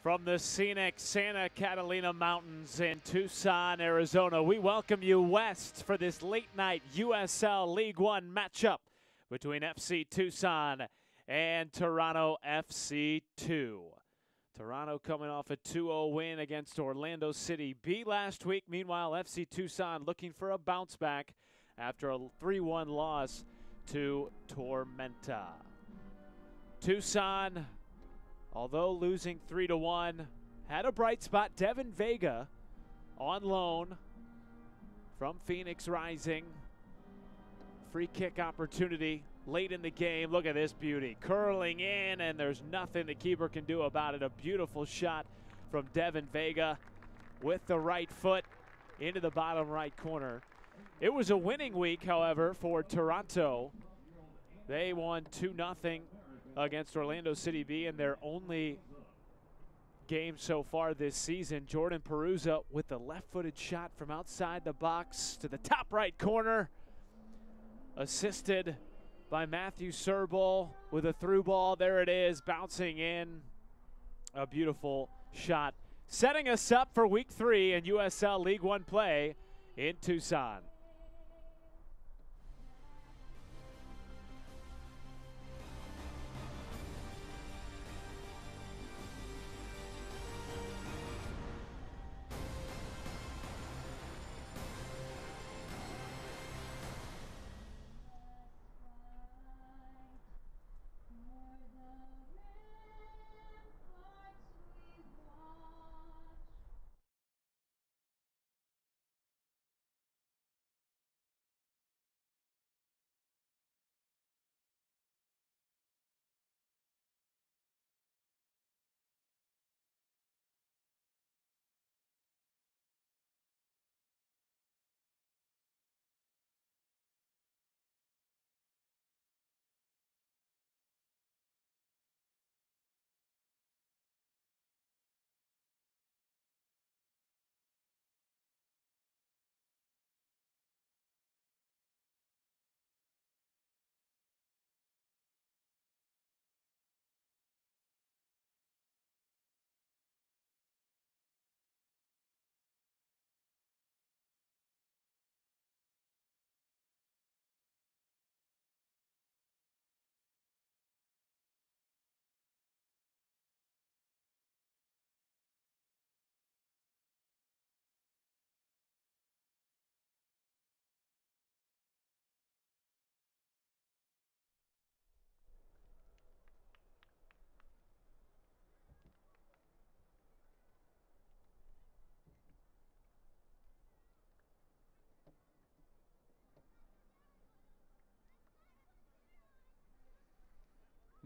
From the scenic Santa Catalina Mountains in Tucson, Arizona, we welcome you west for this late night USL League One matchup between FC Tucson and Toronto FC 2. Toronto coming off a 2-0 win against Orlando City B last week. Meanwhile, FC Tucson looking for a bounce back after a 3-1 loss to Tormenta. Tucson, although losing 3-1, had a bright spot. Devin Vega on loan from Phoenix Rising. Free kick opportunity late in the game. Look at this beauty. Curling in, and there's nothing the keeper can do about it. A beautiful shot from Devin Vega with the right foot into the bottom right corner. It was a winning week, however, for Toronto. They won 2-0 against Orlando City B in their only game so far this season. Jordan Peruzza with the left-footed shot from outside the box to the top right corner. Assisted by Matthew Serbol with a through ball. There it is, bouncing in. A beautiful shot, setting us up for Week 3 in USL League One play in Tucson.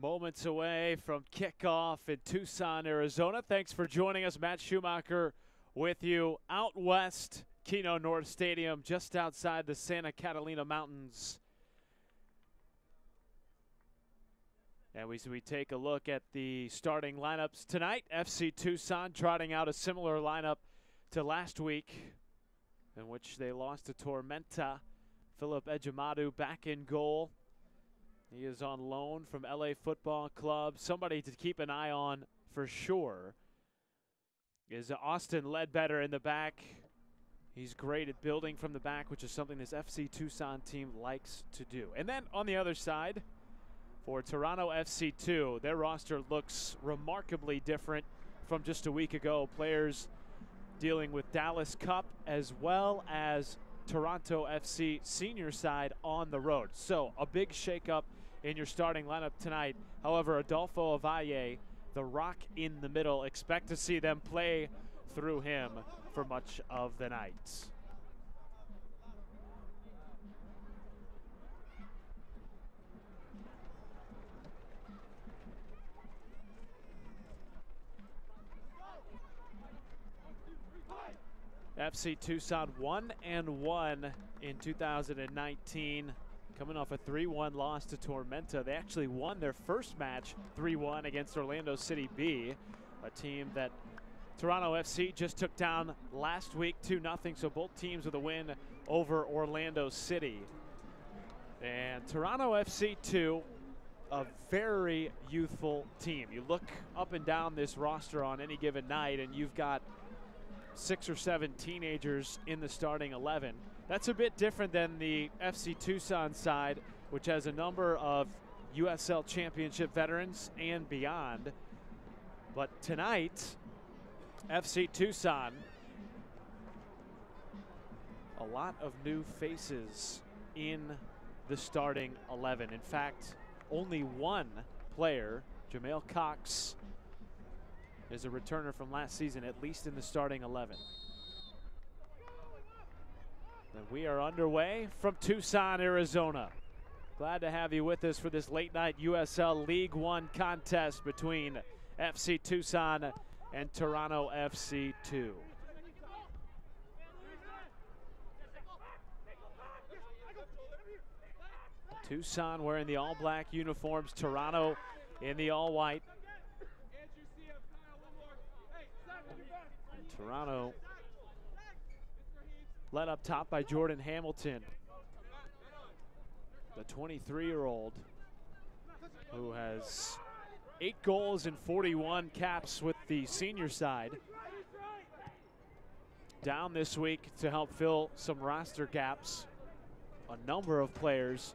Moments away from kickoff in Tucson, Arizona. Thanks for joining us. Matt Schumacher with you out west, Keno North Stadium, just outside the Santa Catalina Mountains. And we take a look at the starting lineups tonight. FC Tucson trotting out a similar lineup to last week, in which they lost to Tormenta. Philip Ejimadu back in goal. He is on loan from LA Football Club. Somebody to keep an eye on for sure is Austin Ledbetter in the back. He's great at building from the back, which is something this FC Tucson team likes to do. And then on the other side, for Toronto FC 2, their roster looks remarkably different from just a week ago. Players dealing with Dallas Cup as well as Toronto FC senior side on the road. So a big shakeup in your starting lineup tonight. However, Adolfo Avalle, the rock in the middle, expect to see them play through him for much of the night. FC Tucson 1-1 in 2019, coming off a 3-1 loss to Tormenta. They actually won their first match 3-1 against Orlando City B, a team that Toronto FC just took down last week 2-0, so both teams with a win over Orlando City. And Toronto FC 2 a very youthful team. You look up and down this roster on any given night, and you've got 6 or 7 teenagers in the starting 11. That's a bit different than the FC Tucson side, which has a number of USL Championship veterans and beyond. But tonight, FC Tucson, a lot of new faces in the starting 11. In fact, only one player, Jamel Cox, is a returner from last season, at least in the starting 11. And we are underway from Tucson, Arizona. Glad to have you with us for this late night USL League One contest between FC Tucson and Toronto FC 2. Tucson wearing the all-black uniforms, Toronto in the all-white. Toronto led up top by Jordan Hamilton, the 23-year-old who has 8 goals and 41 caps with the senior side. Down this week to help fill some roster gaps. A number of players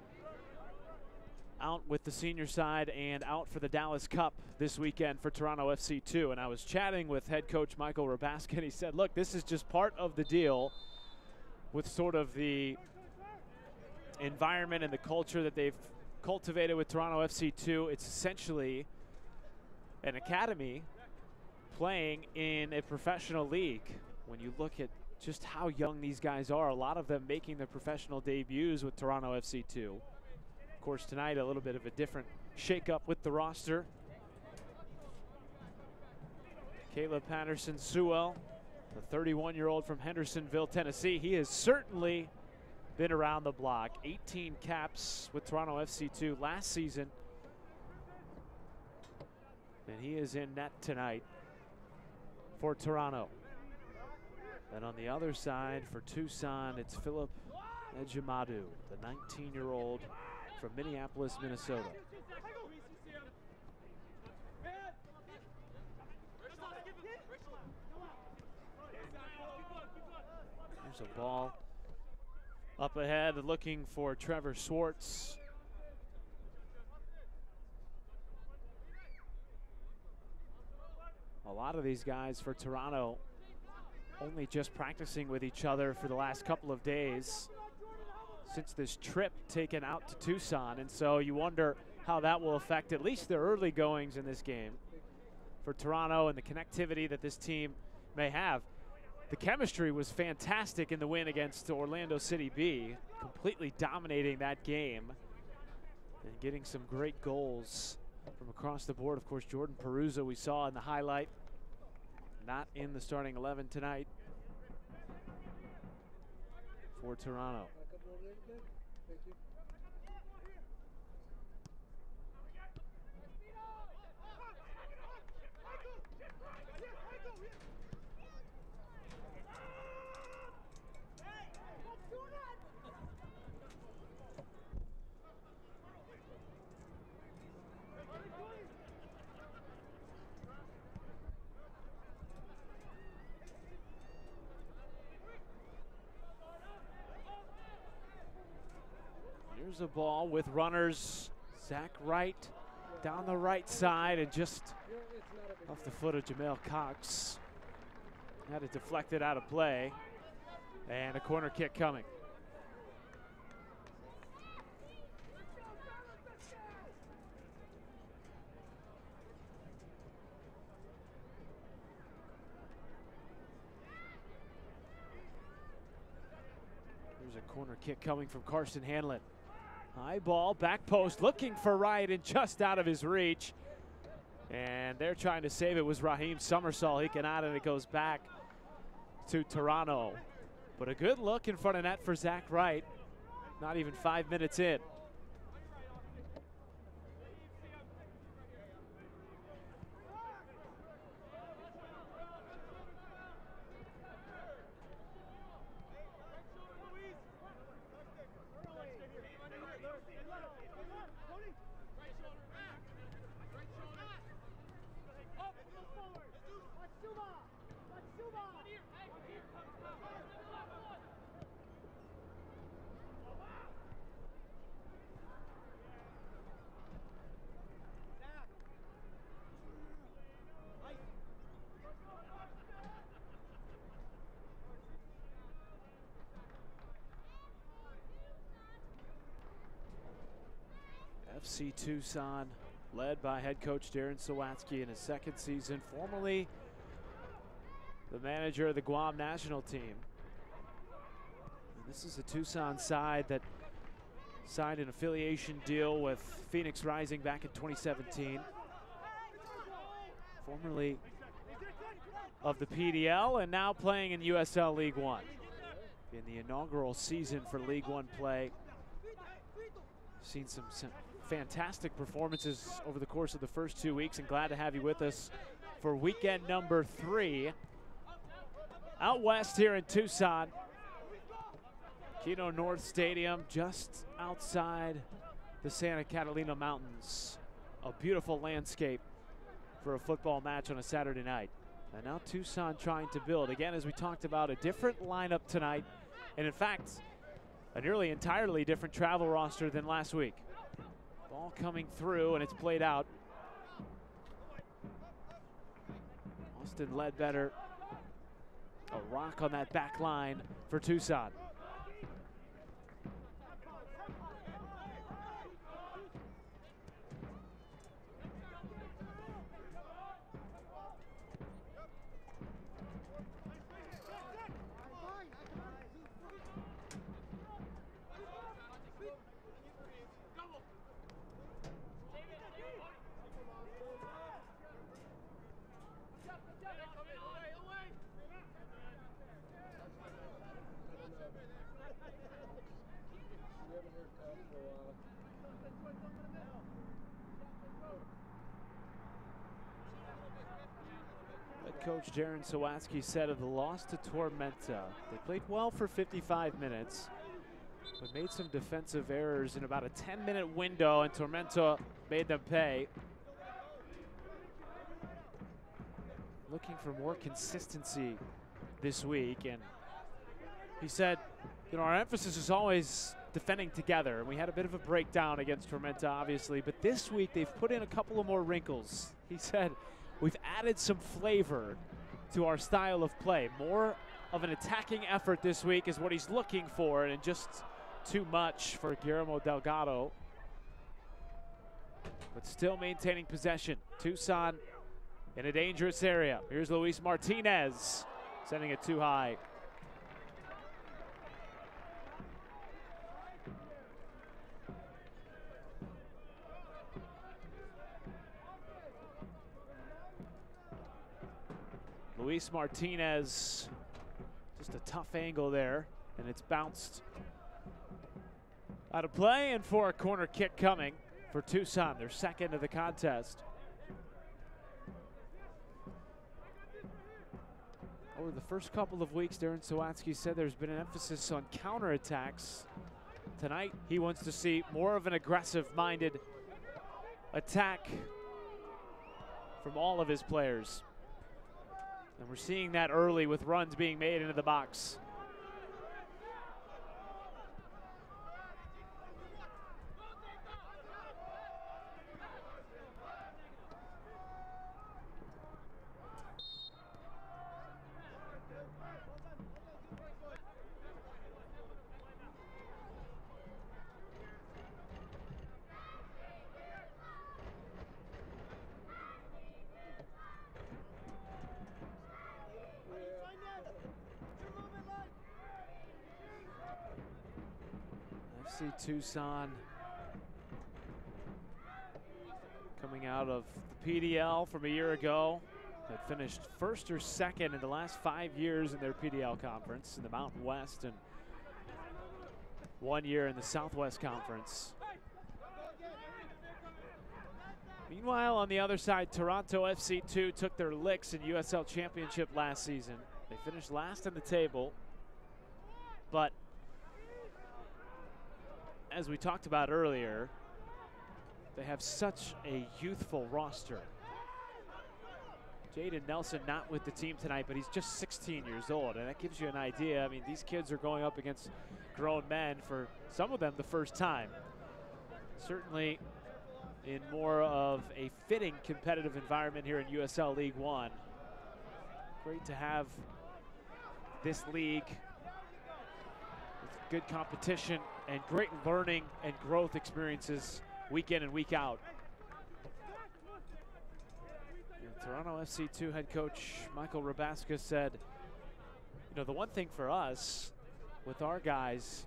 out with the senior side and out for the Dallas Cup this weekend for Toronto FC 2. And I was chatting with head coach Michael Rabaska, and he said, look, this is just part of the deal with sort of the environment and the culture that they've cultivated with Toronto FC 2. It's essentially an academy playing in a professional league. When you look at just how young these guys are, a lot of them making their professional debuts with Toronto FC 2. Of course, tonight a little bit of a different shakeup with the roster. Caleb Patterson-Sewell, the 31-year-old from Hendersonville, Tennessee. He has certainly been around the block. 18 caps with Toronto FC 2 last season. And he is in net tonight for Toronto. And on the other side for Tucson, it's Philip Ejimadu, the 19-year-old from Minneapolis, Minnesota. There's a ball up ahead looking for Trevor Swartz. A lot of these guys for Toronto only just practicing with each other for the last couple of days since this trip taken out to Tucson, and so you wonder how that will affect at least their early goings in this game for Toronto and the connectivity that this team may have. The chemistry was fantastic in the win against Orlando City B, completely dominating that game and getting some great goals from across the board. Of course, Jordan Peruzza we saw in the highlight, not in the starting 11 tonight for Toronto. Here's a ball with runners. Zach Wright down the right side and just off the foot of Jamel Cox. Had it deflected out of play. And a corner kick coming. There's a corner kick coming from Carson Hanlon. High ball, back post, looking for Wright and just out of his reach. And they're trying to save it was Raheem Somersall. He cannot, and it goes back to Toronto. But a good look in front of net for Zach Wright. Not even 5 minutes in. FC Tucson, led by head coach Darren Sawatsky in his second season, formerly the manager of the Guam national team. And this is a Tucson side that signed an affiliation deal with Phoenix Rising back in 2017. Formerly of the PDL and now playing in USL League One. In the inaugural season for League One play, seen some fantastic performances over the course of the first 2 weeks, and glad to have you with us for weekend number 3 out west here in Tucson. Keno North Stadium, just outside the Santa Catalina Mountains. A beautiful landscape for a football match on a Saturday night. And now Tucson trying to build. Again, as we talked about, a different lineup tonight. And in fact, a nearly entirely different travel roster than last week. Ball coming through, and it's played out. Austin Ledbetter, a rock on that back line for Tucson. Coach Darren Sawatsky said of the loss to Tormenta, they played well for 55 minutes, but made some defensive errors in about a 10-minute window, and Tormenta made them pay. Looking for more consistency this week, and he said, you know, our emphasis is always defending together, and we had a bit of a breakdown against Tormenta, obviously, but this week they've put in a couple of more wrinkles. He said, we've added some flavor to our style of play. More of an attacking effort this week is what he's looking for, and just too much for Guillermo Delgado. But still maintaining possession. Tucson in a dangerous area. Here's Luis Martinez, sending it too high. Luis Martinez, just a tough angle there, and it's bounced out of play, and for a corner kick coming for Tucson, their second of the contest. Over the first couple of weeks, Darren Sawatsky said there's been an emphasis on counterattacks. Tonight, he wants to see more of an aggressive-minded attack from all of his players. And we're seeing that early with runs being made into the box. FC Tucson coming out of the PDL from a year ago. Had finished first or second in the last 5 years in their PDL conference in the Mountain West, and 1 year in the Southwest Conference. Meanwhile, on the other side, Toronto FC2 took their licks in USL Championship last season. They finished last in the table, but as we talked about earlier, they have such a youthful roster. Jaden Nelson not with the team tonight, but he's just 16 years old, and that gives you an idea. I mean, these kids are going up against grown men for some of them the first time. Certainly in more of a fitting competitive environment here in USL League One. Great to have this league with good competition and great learning and growth experiences week in and week out. And Toronto FC2 head coach Michael Rabaska said, you know, the one thing for us with our guys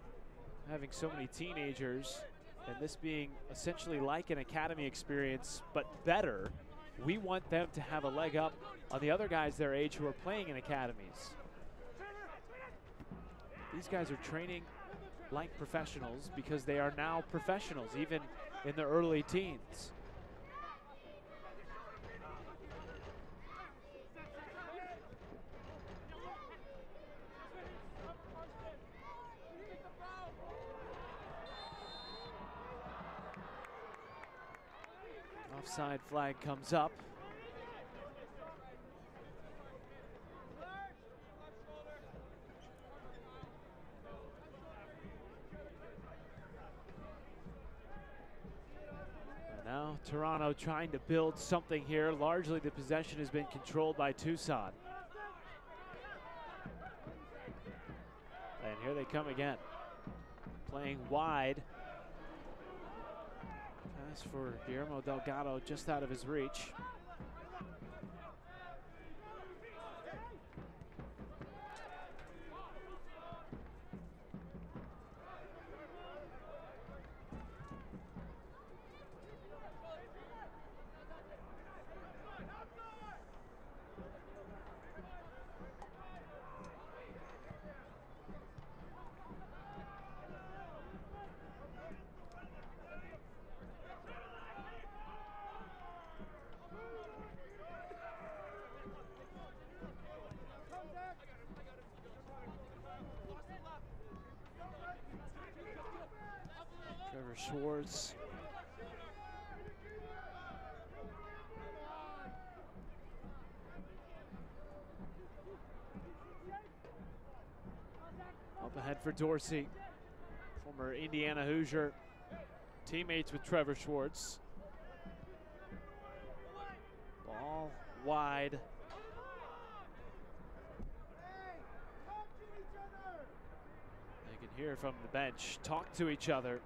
having so many teenagers and this being essentially like an academy experience but better, we want them to have a leg up on the other guys their age who are playing in academies. These guys are training like professionals because they are now professionals, even in their early teens. Offside flag comes up. Now Toronto trying to build something here. Largely the possession has been controlled by Tucson. And here they come again. Playing wide. Pass for Guillermo Delgado just out of his reach. Trevor Schwartz. Up ahead for Dorsey, former Indiana Hoosier, teammates with Trevor Schwartz. Ball wide. They can hear from the bench, talk to each other.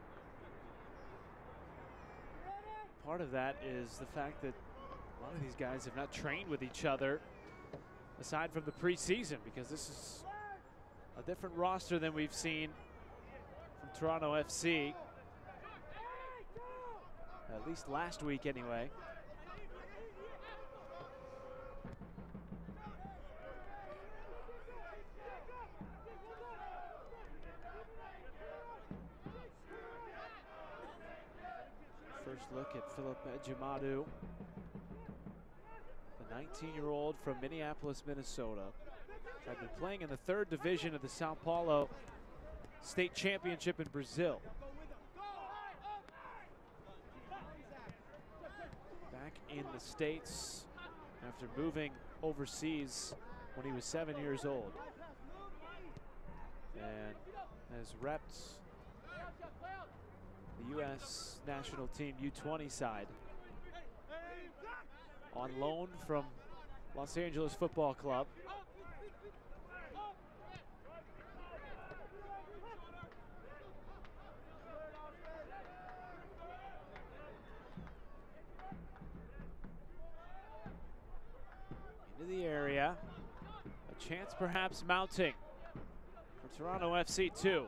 Part of that is the fact that a lot of these guys have not trained with each other aside from the preseason, because this is a different roster than we've seen from Toronto FC, at least last week anyway. First look at Philip Ejimadu, the 19-year-old from Minneapolis, Minnesota. Had been playing in the 3rd division of the Sao Paulo State Championship in Brazil. Back in the States after moving overseas when he was 7 years old. And has repped the U.S. national team U20 side on loan from Los Angeles Football Club. Into the area, a chance perhaps mounting for Toronto FC2.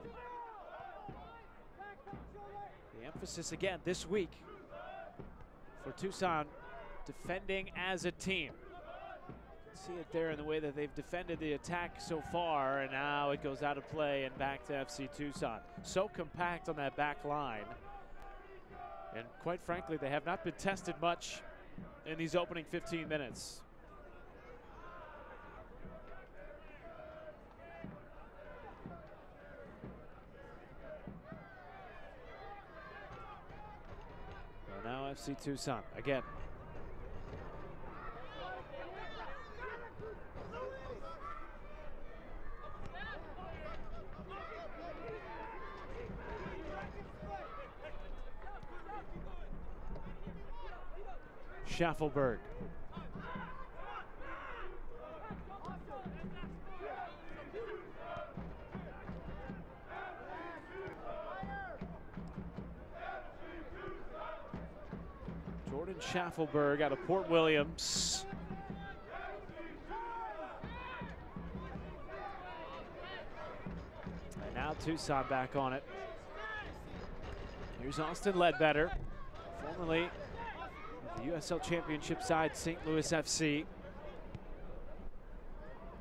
The emphasis again this week for Tucson, defending as a team. See it there in the way that they've defended the attack so far, and now it goes out of play and back to FC Tucson. So compact on that back line, and quite frankly, they have not been tested much in these opening 15 minutes. Now FC Tucson again. Schaffelberg. Schaffelberg out of Port Williams. And now Tucson back on it. Here's Austin Ledbetter, formerly the USL Championship side St. Louis FC,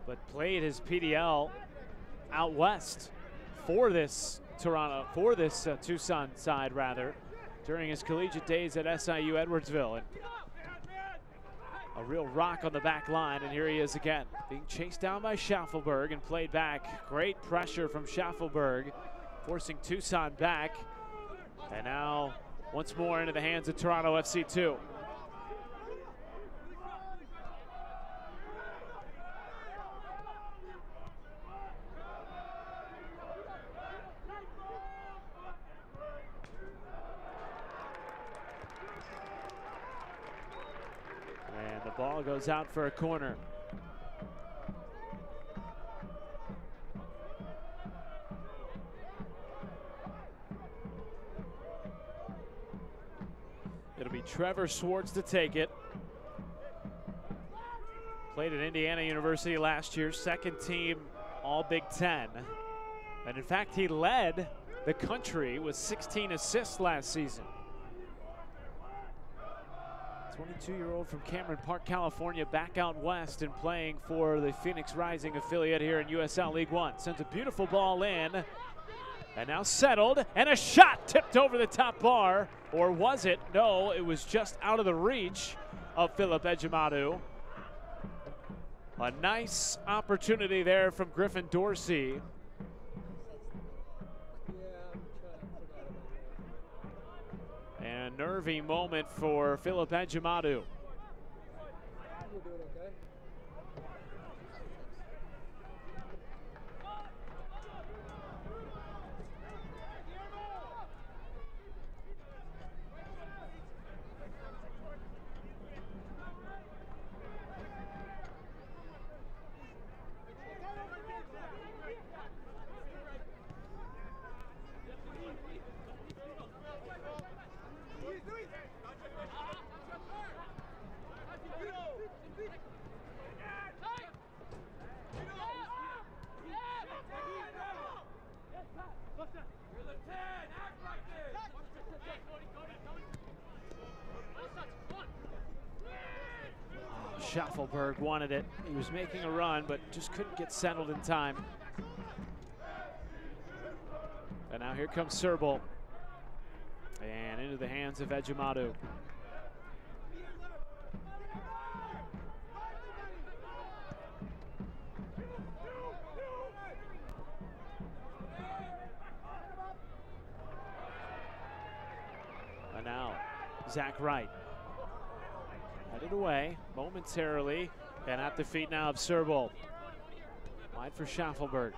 but played his PDL out west for this Tucson side rather, during his collegiate days at SIU Edwardsville. And a real rock on the back line, and here he is again, being chased down by Schaffelberg and played back. Great pressure from Schaffelberg, forcing Tucson back. And now, once more into the hands of Toronto FC 2. And the ball goes out for a corner. It'll be Trevor Swartz to take it. Played at Indiana University last year, second team All Big Ten. And in fact, he led the country with 16 assists last season. 22-year-old from Cameron Park, California, back out west and playing for the Phoenix Rising affiliate here in USL League One. Sends a beautiful ball in. And now settled, and a shot tipped over the top bar. Or was it? No, it was just out of the reach of Philip Ejimadu. A nice opportunity there from Griffin Dorsey. And a nervy moment for Philip Ejimadu. Schaffelberg wanted it. He was making a run, but just couldn't get settled in time. And now here comes Serbal. And into the hands of Ejimadu. And now, Zach Wright. Headed away momentarily, and at the feet now of Serbal. Wide for Schaffelberg.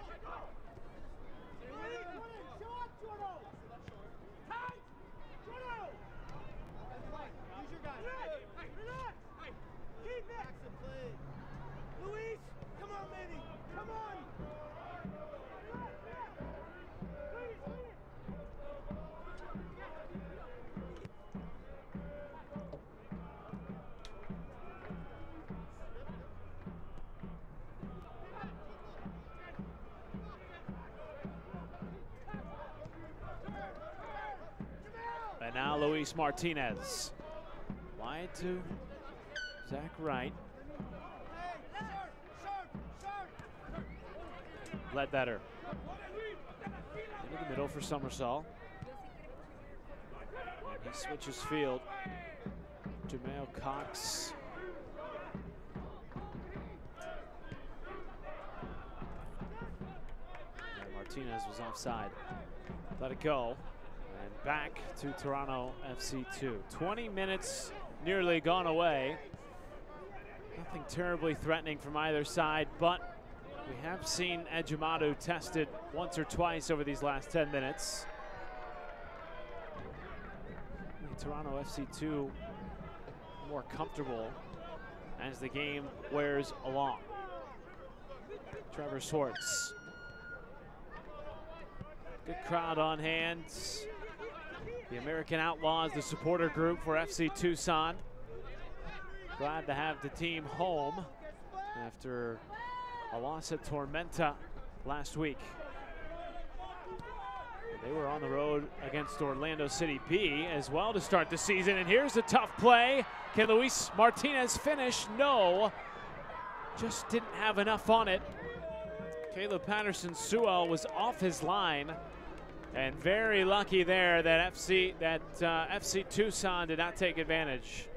And now Luis Martinez. Wide to Zach Wright. Ledbetter. Into the middle for Summersall. And he switches field. Jamel Cox. And Martinez was offside. Let it go. And back to Toronto FC 2. 20 minutes nearly gone away. Nothing terribly threatening from either side, but we have seen Ejimadu tested once or twice over these last 10 minutes. Toronto FC 2 more comfortable as the game wears along. Trevor Swartz. Good crowd on hand. The American Outlaws, the supporter group for FC Tucson. glad to have the team home after a loss at Tormenta last week. They were on the road against Orlando City B as well to start the season. And here's a tough play. Can Luis Martinez finish? No. Just didn't have enough on it. Caleb Patterson-Sewell was off his line. And very lucky there that FC Tucson did not take advantage.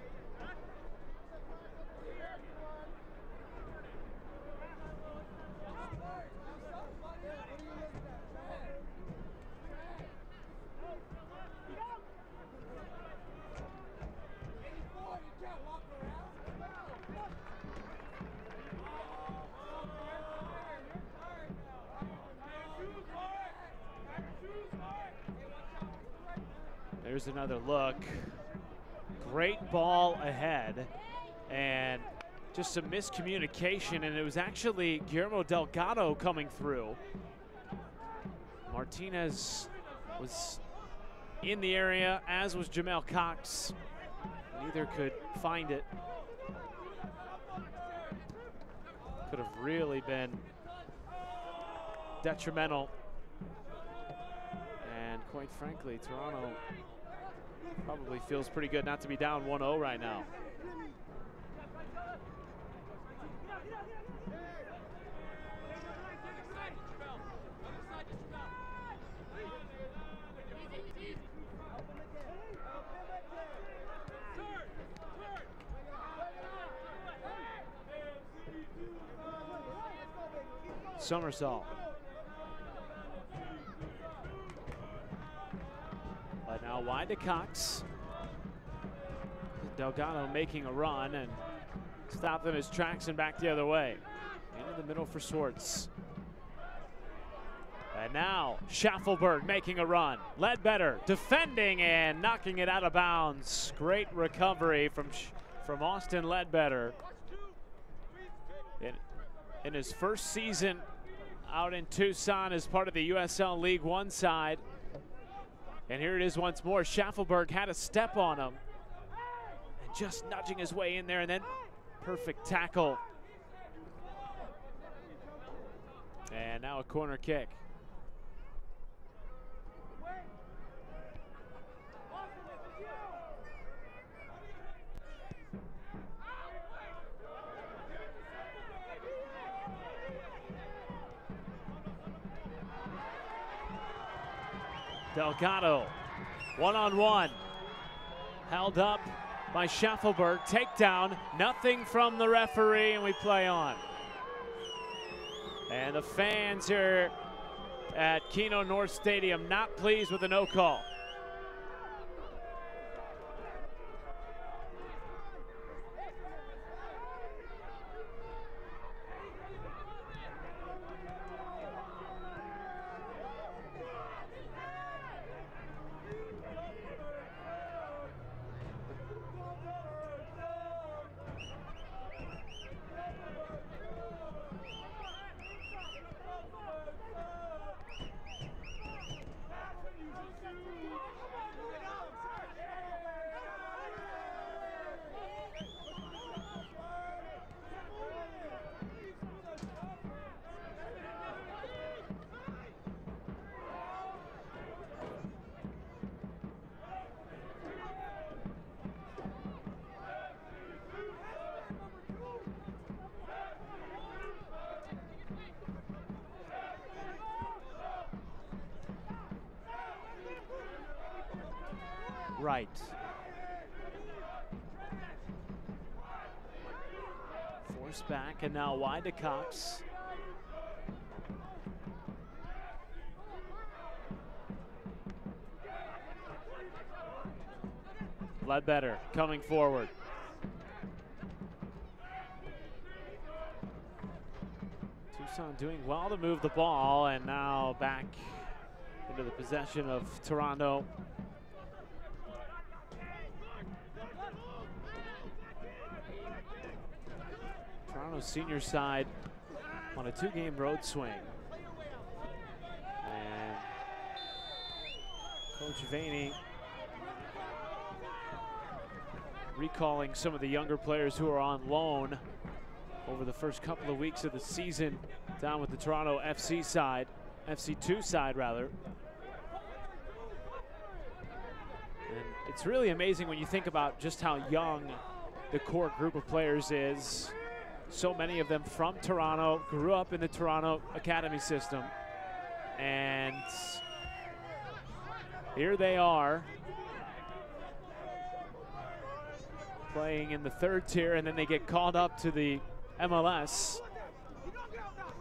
There's another look. Great ball ahead, and just some miscommunication, and it was actually Guillermo Delgado coming through. Martinez was in the area, as was Jamel Cox. Neither could find it. Could have really been detrimental. And quite frankly, Toronto probably feels pretty good not to be down 1-0 right now. Somersault. But now wide to Cox. Delgado making a run and stopped in his tracks and back the other way. Into the middle for Swartz. And now Schaffelberg making a run. Ledbetter defending and knocking it out of bounds. Great recovery from Austin Ledbetter. In his first season out in Tucson as part of the USL League One side. And here it is once more. Schaffelberg had a step on him. And just nudging his way in there, and then perfect tackle. And now a corner kick. Delgado, one-on-one, held up by Schaffelberg, takedown, nothing from the referee, and we play on. And the fans here at Keno North Stadium not pleased with the no call. Right. Force back and now wide to Cox. Ledbetter coming forward. Tucson doing well to move the ball, and now back into the possession of Toronto. Toronto's senior side on a 2-game road swing. And Coach Vaney recalling some of the younger players who are on loan over the first couple of weeks of the season down with the Toronto FC side, FC2 side rather. And it's really amazing when you think about just how young the core group of players is. So many of them from Toronto, grew up in the Toronto academy system. And here they are playing in the third tier, and then they get called up to the MLS.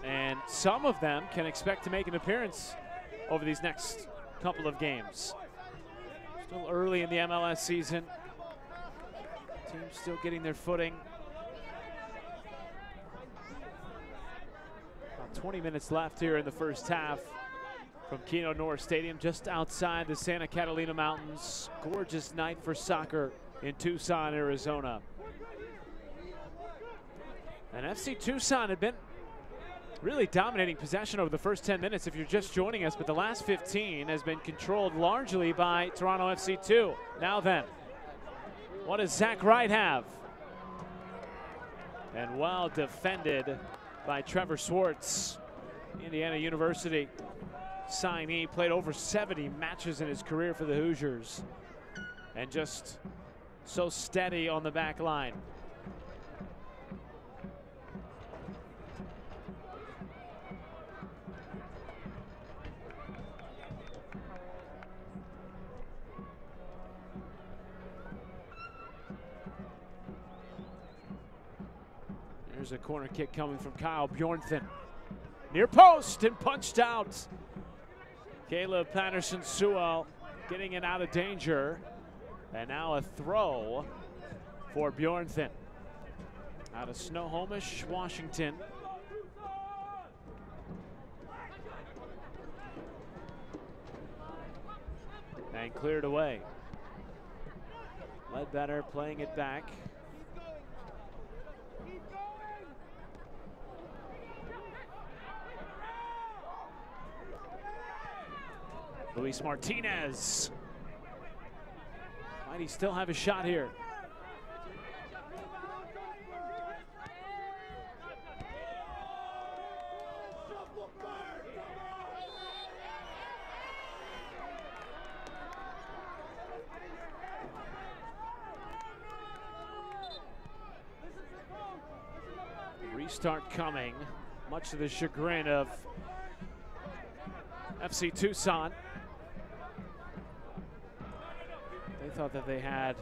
And some of them can expect to make an appearance over these next couple of games. Still early in the MLS season. Teams still getting their footing. About 20 minutes left here in the first half from Keno Norris Stadium, just outside the Santa Catalina Mountains. Gorgeous night for soccer in Tucson, Arizona. And FC Tucson had been really dominating possession over the first 10 minutes if you're just joining us, but the last 15 has been controlled largely by Toronto FC2. Now then, what does Zach Wright have? And well defended by Trevor Swartz, Indiana University signee, played over 70 matches in his career for the Hoosiers, and just so steady on the back line. There's a corner kick coming from Kyle Bjornson. Near post and punched out. Caleb Patterson-Sewell getting it out of danger. And now a throw for Bjornson. Out of Snohomish, Washington. And cleared away. Ledbetter playing it back. Luis Martinez. Might he still have a shot here? Restart coming, much to the chagrin of FC Tucson. They thought that they had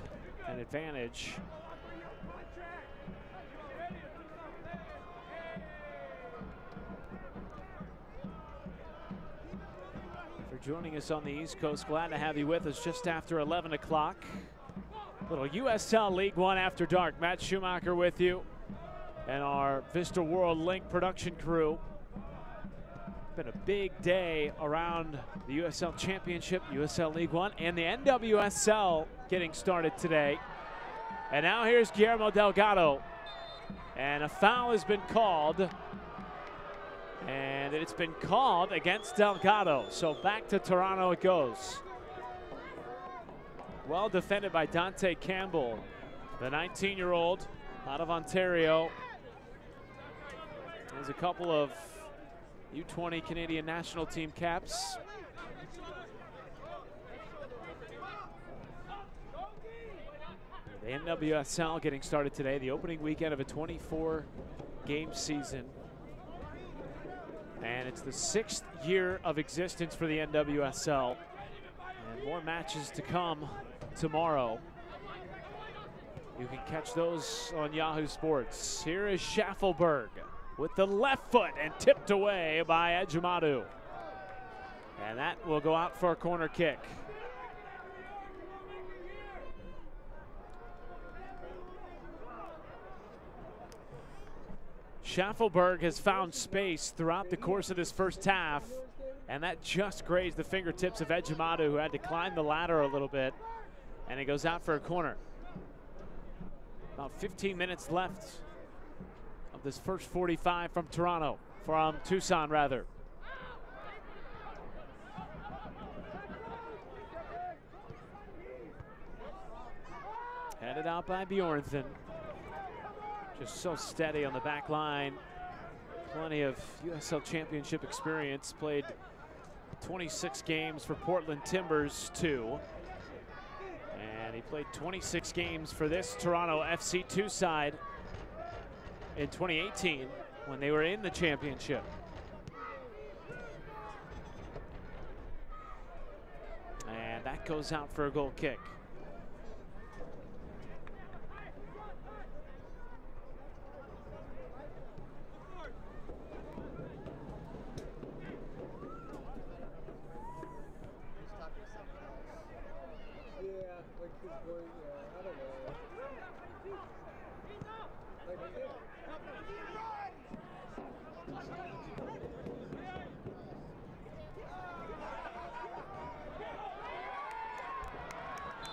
an advantage. For joining us on the East Coast, glad to have you with us just after 11 o'clock. Little USL League One After Dark. Matt Schumacher with you and our Vista World Link production crew. Been a big day around the USL Championship, USL League One, and the NWSL getting started today. And now here's Guillermo Delgado. And a foul has been called. And it's been called against Delgado. So back to Toronto it goes. Well defended by Dante Campbell, the 19-year-old out of Ontario. There's a couple of U20 Canadian national team caps. The NWSL getting started today, the opening weekend of a 24-game season. And it's the 6th year of existence for the NWSL. And more matches to come tomorrow. You can catch those on Yahoo Sports. Here is Schaffelberg with the left foot and tipped away by Ejimadu. And that will go out for a corner kick. Schaffelberg has found space throughout the course of this first half, and that just grazed the fingertips of Ejimadu, who had to climb the ladder a little bit, and it goes out for a corner. About 15 minutes left of this first 45 from Tucson rather. Headed out by Bjornthen. Just so steady on the back line. Plenty of USL Championship experience. Played 26 games for Portland Timbers too. And he played 26 games for this Toronto FC2 side in 2018 when they were in the championship. And that goes out for a goal kick.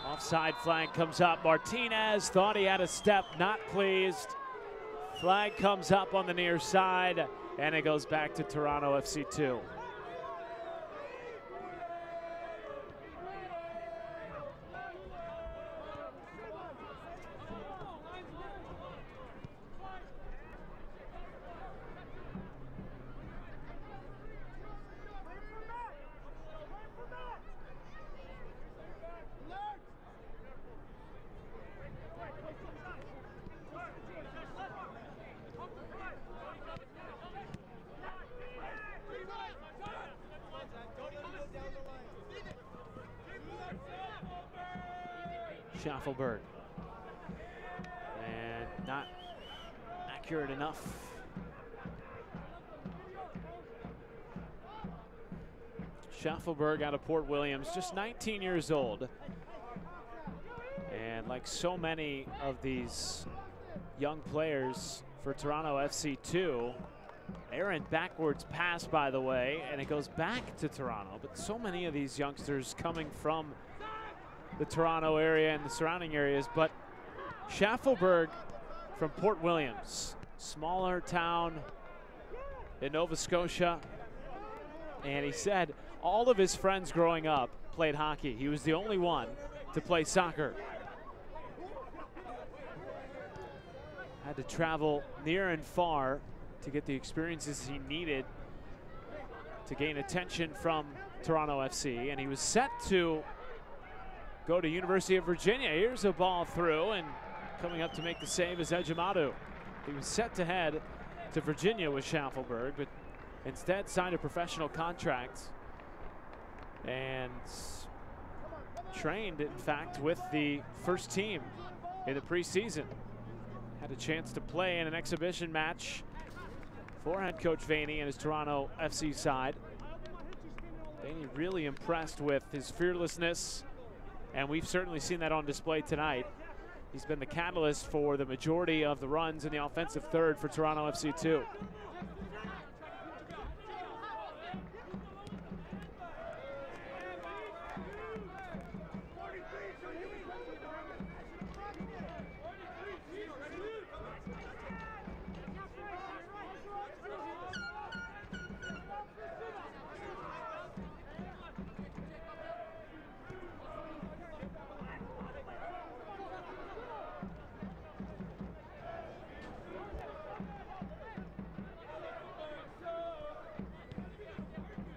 Offside flag comes up. Martinez thought he had a step, not pleased. Flag comes up on the near side, and it goes back to Toronto FC2. Schaffelberg. And not accurate enough. Schaffelberg out of Port Williams, just 19 years old. And like so many of these young players for Toronto FC2, errant backwards pass, by the way, and it goes back to Toronto. But so many of these youngsters coming from the Toronto area and the surrounding areas. But Schaffelberg from Port Williams, smaller town in Nova Scotia. And he said all of his friends growing up played hockey. He was the only one to play soccer. Had to travel near and far to get the experiences he needed to gain attention from Toronto FC. And he was set to go to University of Virginia. Here's a ball through, and coming up to make the save is Ejimadu. He was set to head to Virginia with Schaffelberg, but instead signed a professional contract and trained, in fact, with the first team in the preseason. Had a chance to play in an exhibition match for head coach Vaney and his Toronto FC side. Vaney really impressed with his fearlessness, and we've certainly seen that on display tonight. He's been the catalyst for the majority of the runs in the offensive third for Toronto FC2.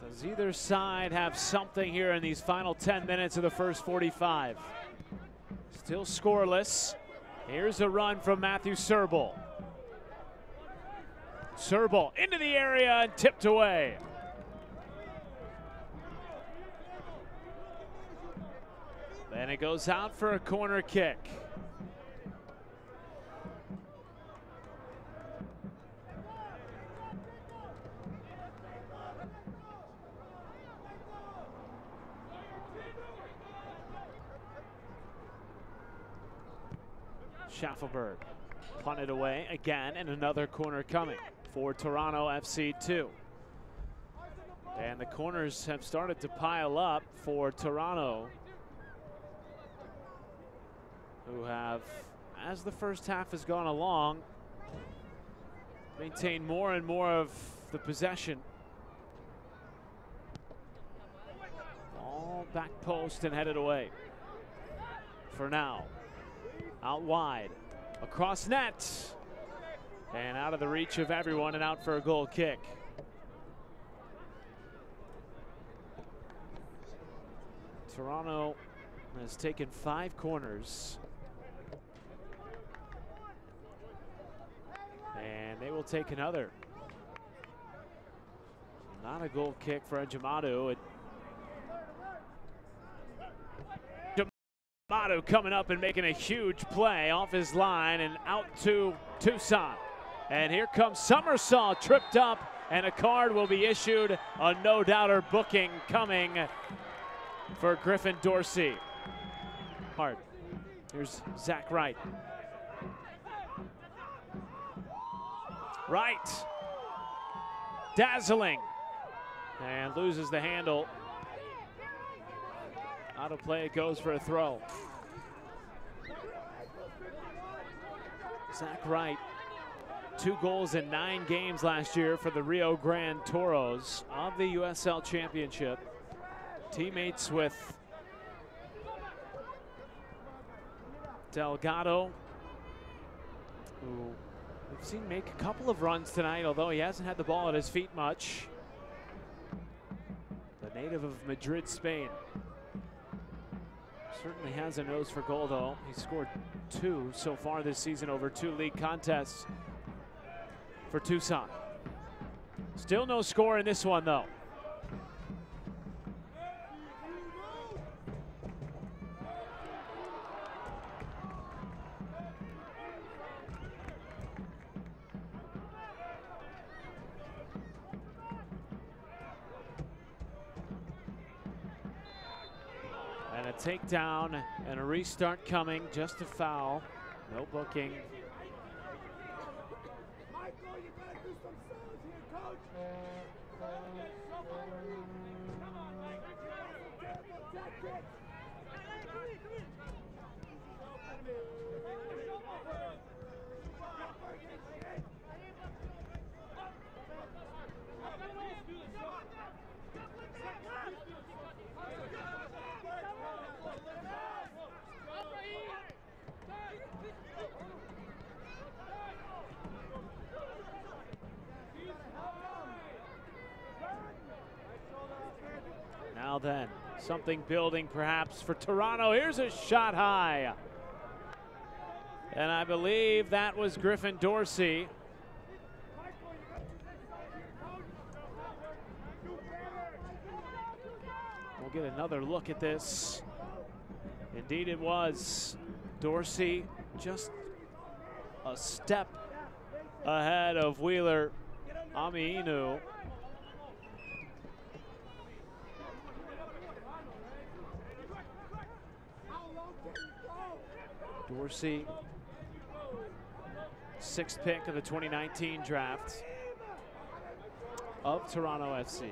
Does either side have something here in these final 10 minutes of the first 45? Still scoreless. Here's a run from Matthew Serbal. Serbal into the area and tipped away. Then it goes out for a corner kick. Schaffelberg punted away again, and another corner coming for Toronto FC2. And the corners have started to pile up for Toronto, who have, as the first half has gone along, maintained more and more of the possession. All back post and headed away for now. Out wide, across net, and out of the reach of everyone and out for a goal kick. Toronto has taken 5 corners. And they will take another. Not a goal kick for Jamadu. Jamadu coming up and making a huge play off his line and out to Tucson. And here comes Somersault, tripped up, and a card will be issued. A no-doubter booking coming for Griffin Dorsey. Hard. Here's Zach Wright. Wright, dazzling, and loses the handle. Out of play, it goes for a throw. Zach Wright, 2 goals in 9 games last year for the Rio Grande Toros of the USL Championship. Teammates with Delgado, who we've seen make a couple of runs tonight, although he hasn't had the ball at his feet much. The native of Madrid, Spain. Certainly has a nose for goal, though. He scored 2 so far this season over 2 league contests for Tucson. Still no score in this one, though. And a takedown and a restart coming, just a foul, no booking. Michael, you gotta do some solos here, coach. Now then, something building perhaps for Toronto. Here's a shot high. And I believe that was Griffin Dorsey. We'll get another look at this. Indeed it was. Dorsey just a step ahead of Wheeler Amiinu. Dorsey, 6th pick of the 2019 draft of Toronto FC.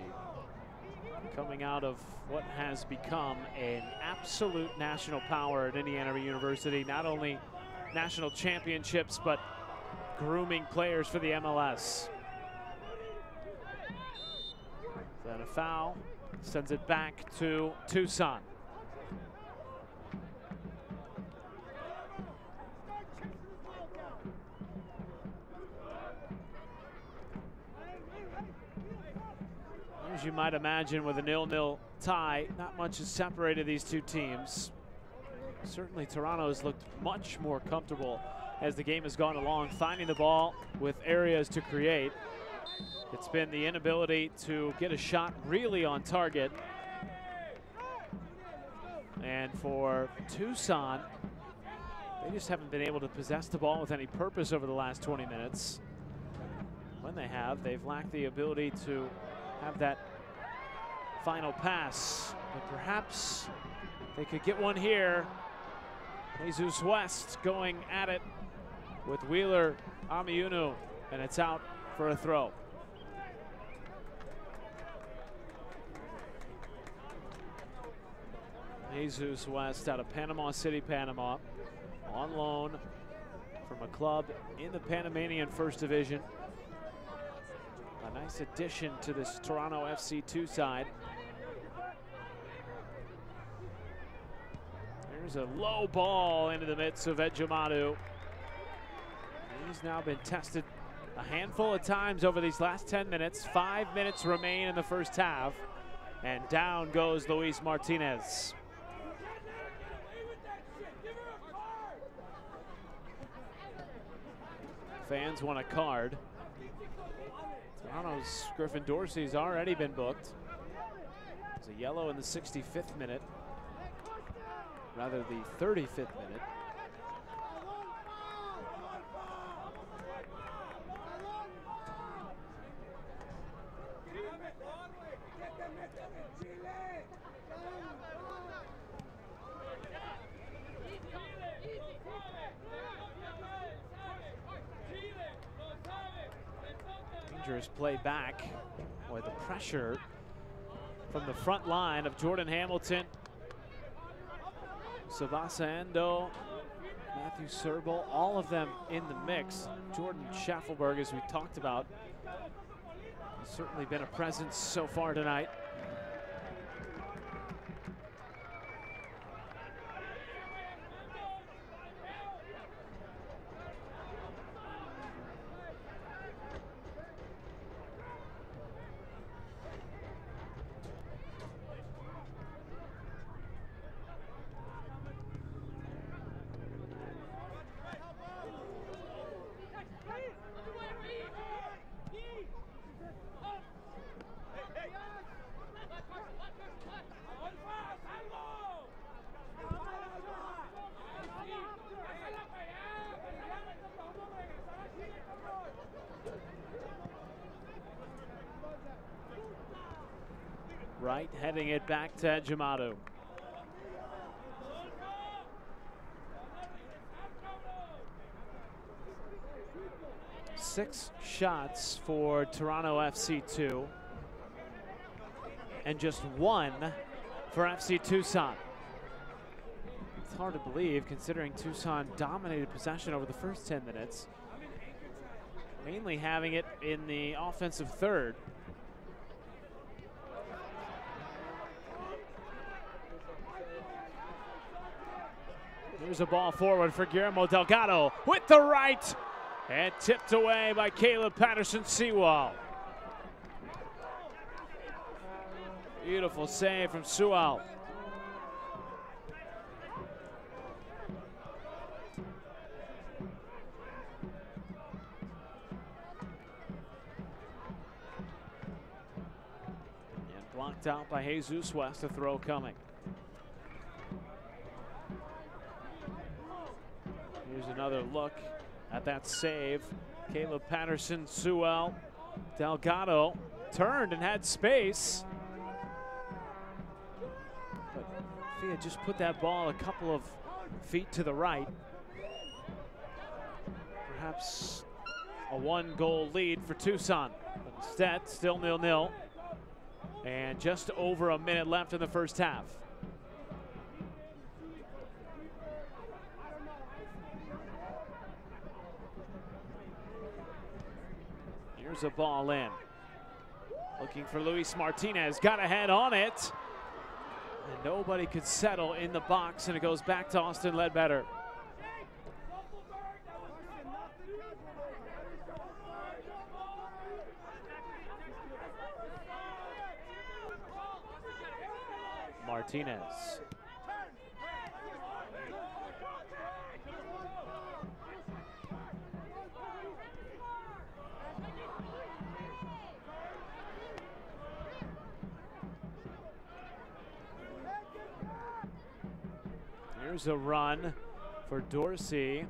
Coming out of what has become an absolute national power at Indiana University. Not only national championships, but grooming players for the MLS. Then a foul, sends it back to Tucson. As you might imagine, with a 0-0 tie, not much has separated these two teams. Certainly Toronto has looked much more comfortable as the game has gone along, finding the ball with areas to create. It's been the inability to get a shot really on target. And for Tucson, they just haven't been able to possess the ball with any purpose over the last 20 minutes. When they have, they've lacked the ability to have that final pass, but perhaps they could get one here. Jesus West going at it with Wheeler Amiunu, and it's out for a throw. Jesus West out of Panama City, Panama, on loan from a club in the Panamanian First Division. A nice addition to this Toronto FC 2 side. There's a low ball into the midst of Ejimadu. He's now been tested a handful of times over these last 10 minutes. 5 minutes remain in the first half. And down goes Luis Martinez. Fans want a card. Toronto's Griffin Dorsey's already been booked. It's a yellow in the 65th minute. Rather, the 35th minute. Dangerous play back. Boy, the pressure from the front line of Jordan Hamilton, Sabasa Endo, Matthew Serbel, all of them in the mix. Jordan Schaffelberg, as we talked about, has certainly been a presence so far tonight. Right, heading it back to Ejimadu. Six shots for Toronto FC2 and just one for FC Tucson. It's hard to believe considering Tucson dominated possession over the first 10 minutes, mainly having it in the offensive third. Here's a ball forward for Guillermo Delgado with the right, and tipped away by Caleb Patterson-Sewell. Beautiful save from Sewell. And blocked out by Jesus West, a throw coming. Here's another look at that save. Caleb Patterson-Sewell. Delgado turned and had space. But if he had just put that ball a couple of feet to the right, perhaps a one-goal lead for Tucson. But instead, still 0-0. And just over a minute left in the first half. Here's a ball in. Looking for Luis Martinez. Got a head on it. And nobody could settle in the box, and it goes back to Austin Ledbetter. Martinez. Here's a run for Dorsey,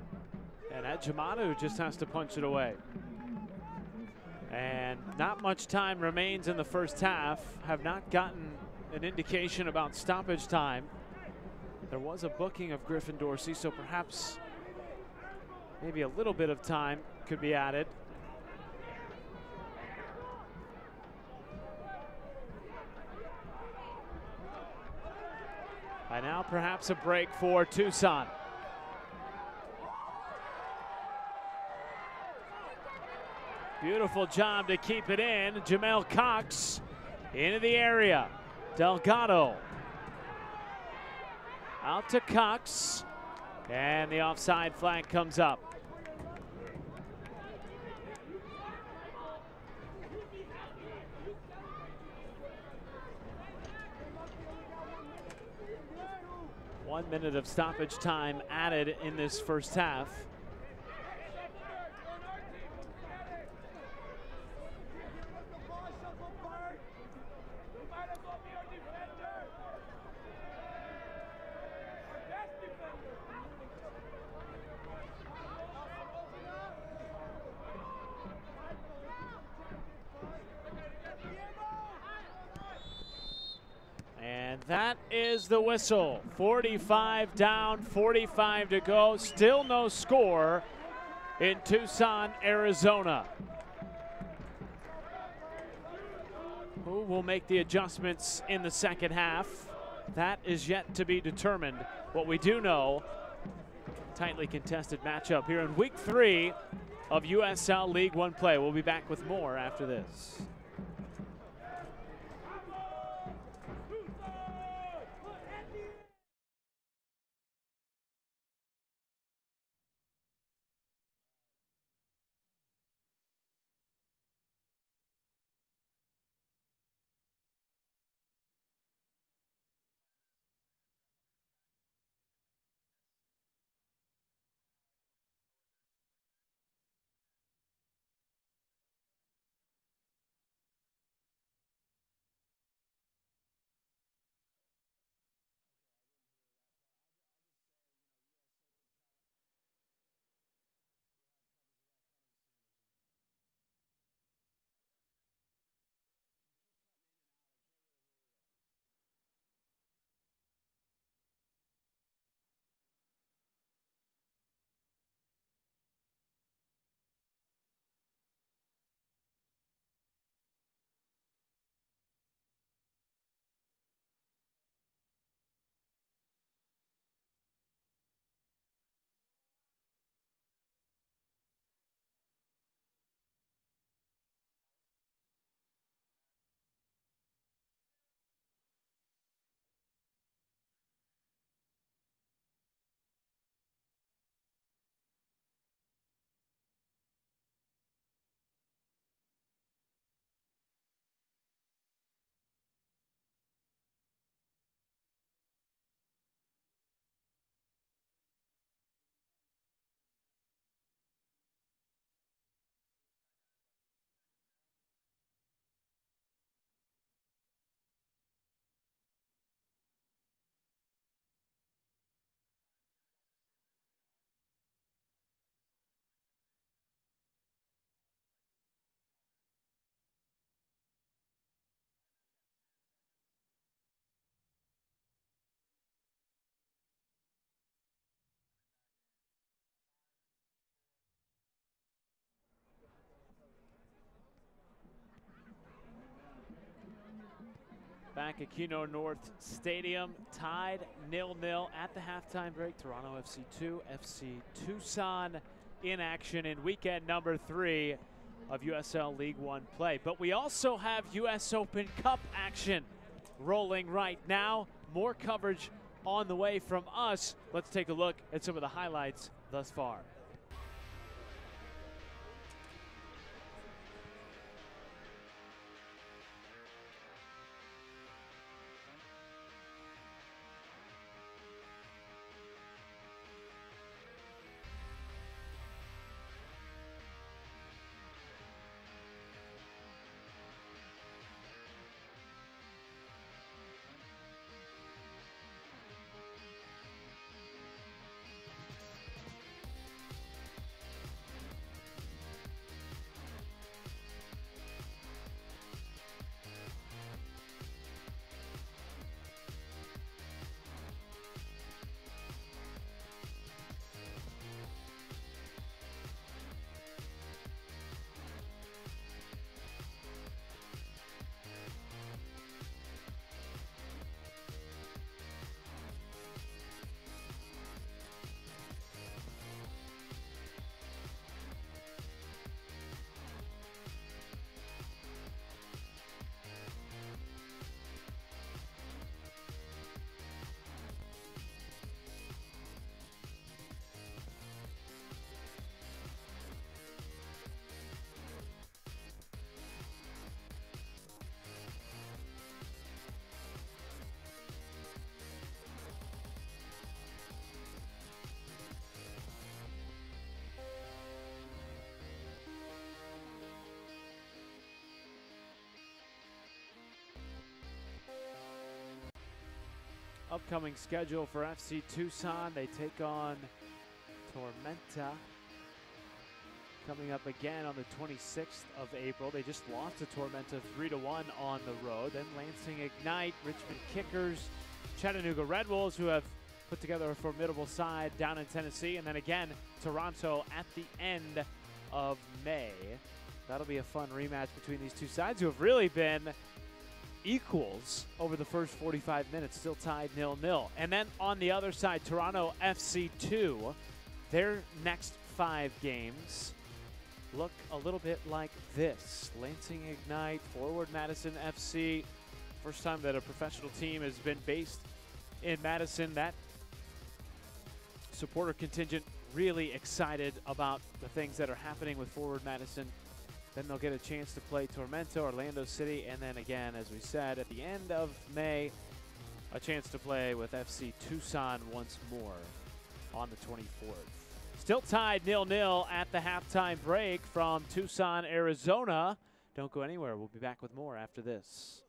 and Ejimadu just has to punch it away. And not much time remains in the first half. Have not gotten an indication about stoppage time. There was a booking of Griffin Dorsey, so perhaps maybe a little bit of time could be added. And now perhaps a break for Tucson. Beautiful job to keep it in. Jamel Cox into the area. Delgado. Out to Cox. And the offside flag comes up. One minute of stoppage time added in this first half. And that is the whistle. 45 down, 45 to go. Still no score in Tucson, Arizona. Who will make the adjustments in the second half? That is yet to be determined. What we do know, tightly contested matchup here in week 3 of USL League One play. We'll be back with more after this. Back at Keno North Stadium, tied 0-0 at the halftime break. Toronto FC 2, FC Tucson in action in weekend number 3 of USL League One play. But we also have US Open Cup action rolling right now. More coverage on the way from us. Let's take a look at some of the highlights thus far. upcoming schedule for FC Tucson. They take on Tormenta coming up again on the 26th of April. They just lost to Tormenta 3-1 on the road. Then Lansing Ignite, Richmond Kickers, Chattanooga Red Wolves, who have put together a formidable side down in Tennessee. And then again, Toronto at the end of May. That'll be a fun rematch between these two sides who have really been equals over the first 45 minutes, still tied 0-0. And then on the other side, Toronto FC2, their next 5 games look a little bit like this. Lansing Ignite, Forward Madison FC. First time that a professional team has been based in Madison. That supporter contingent really excited about the things that are happening with Forward Madison. Then they'll get a chance to play Tormenta, Orlando City, and then again, as we said, at the end of May, a chance to play with FC Tucson once more on the 24th. Still tied 0-0 at the halftime break from Tucson, Arizona. Don't go anywhere. We'll be back with more after this.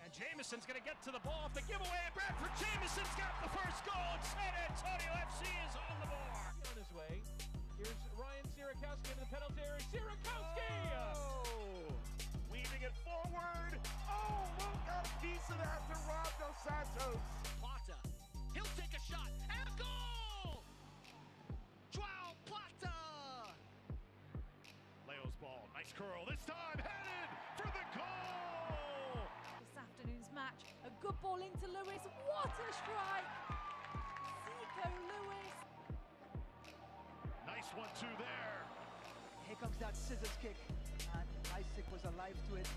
And Jameson's going to get to the ball off the giveaway. Bradford Jameson's got the first goal. And San Antonio FC is on the board. On his way. Here's Ryan Sierakowski in the penalty area. Sierakowski! Oh! Weaving it forward. Oh, Luke got a piece of that to Rob Dos Santos. Plata. He'll take a shot. And a goal! Joao Plata! Leo's ball. Nice curl. This time headed for the goal. This afternoon's match, a good ball into Lewis. What a strike! Zico Lewis. Nice 1-2 there. Here comes that scissors kick, and Isaac was alive to it.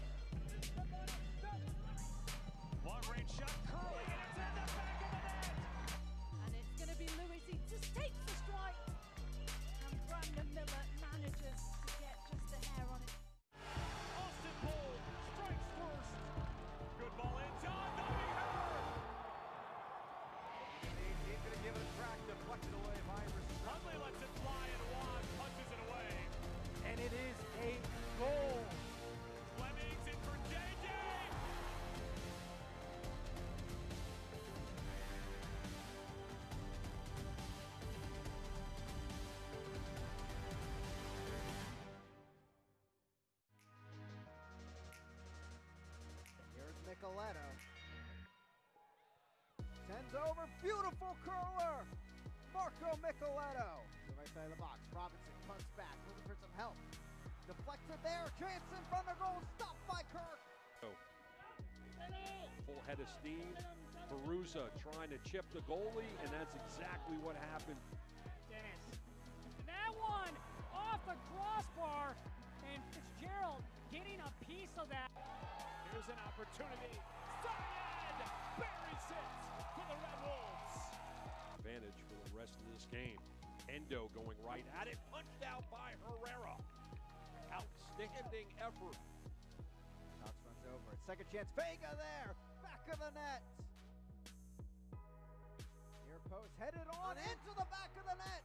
Long range shot curling, and it's in the back of the net. And it's going to be Lewis. He just takes the strike. And Brandon Miller manages to get just a hair on it. Austin Bold strikes first. Good ball in. John Dobby Heller. He's going to give it a crack, deflected away by Huntley lets it fly, and Juan punches it away. and it is a goal. Fleming's in for JJ. Here's Micheletto. Sends over, beautiful curler! Marco Micheletto. To the right side of the box. Robinson comes back, looking for some help. Deflected there, chance in front of goal, stopped by Kirk. Full head of steam. Perusa trying to chip the goalie, and that's exactly what happened. Dennis. And that one off the crossbar, and Fitzgerald getting a piece of that. Here's an opportunity. Syed buries it for the Red Wolves. Advantage for the rest of this game. Endo going right at it, punched out by Herrera. Outstanding effort. Cox runs over. Second chance, Vega there, back of the net. Near post, headed on into the back of the net.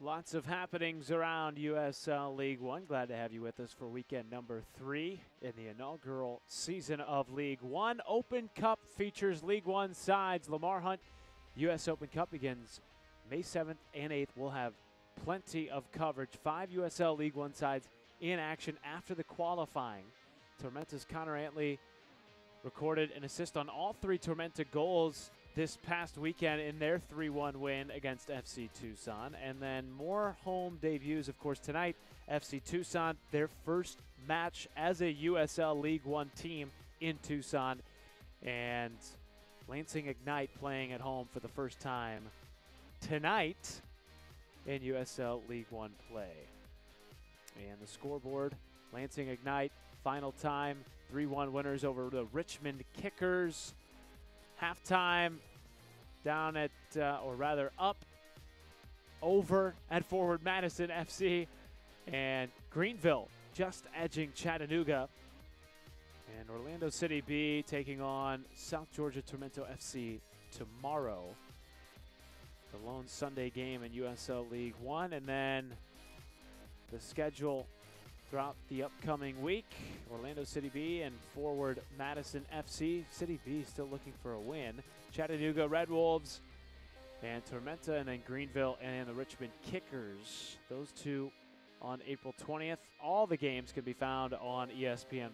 Lots of happenings around USL League One. Glad to have you with us for weekend number 3 in the inaugural season of League One. Open Cup features League One sides. Lamar Hunt US Open Cup begins May 7th and 8th. We'll have plenty of coverage. 5 USL League One sides in action after the qualifying. Tormenta's Connor Antley recorded an assist on all 3 Tormenta goals this past weekend in their 3-1 win against FC Tucson. And then more home debuts, of course, tonight. FC Tucson, their first match as a USL League One team in Tucson. And Lansing Ignite playing at home for the first time tonight in USL League One play. And the scoreboard, Lansing Ignite, final time, 3-1 winners over the Richmond Kickers. Halftime down at, or rather up, over at Forward Madison FC, and Greenville just edging Chattanooga. And Orlando City B taking on South Georgia Tormenta FC tomorrow. the lone Sunday game in USL League One, and then the schedule throughout the upcoming week. Orlando City B and forward Madison FC. City B still looking for a win. Chattanooga Red Wolves and Tormenta, and then Greenville and the Richmond Kickers. Those two on April 20th. All the games can be found on ESPN+.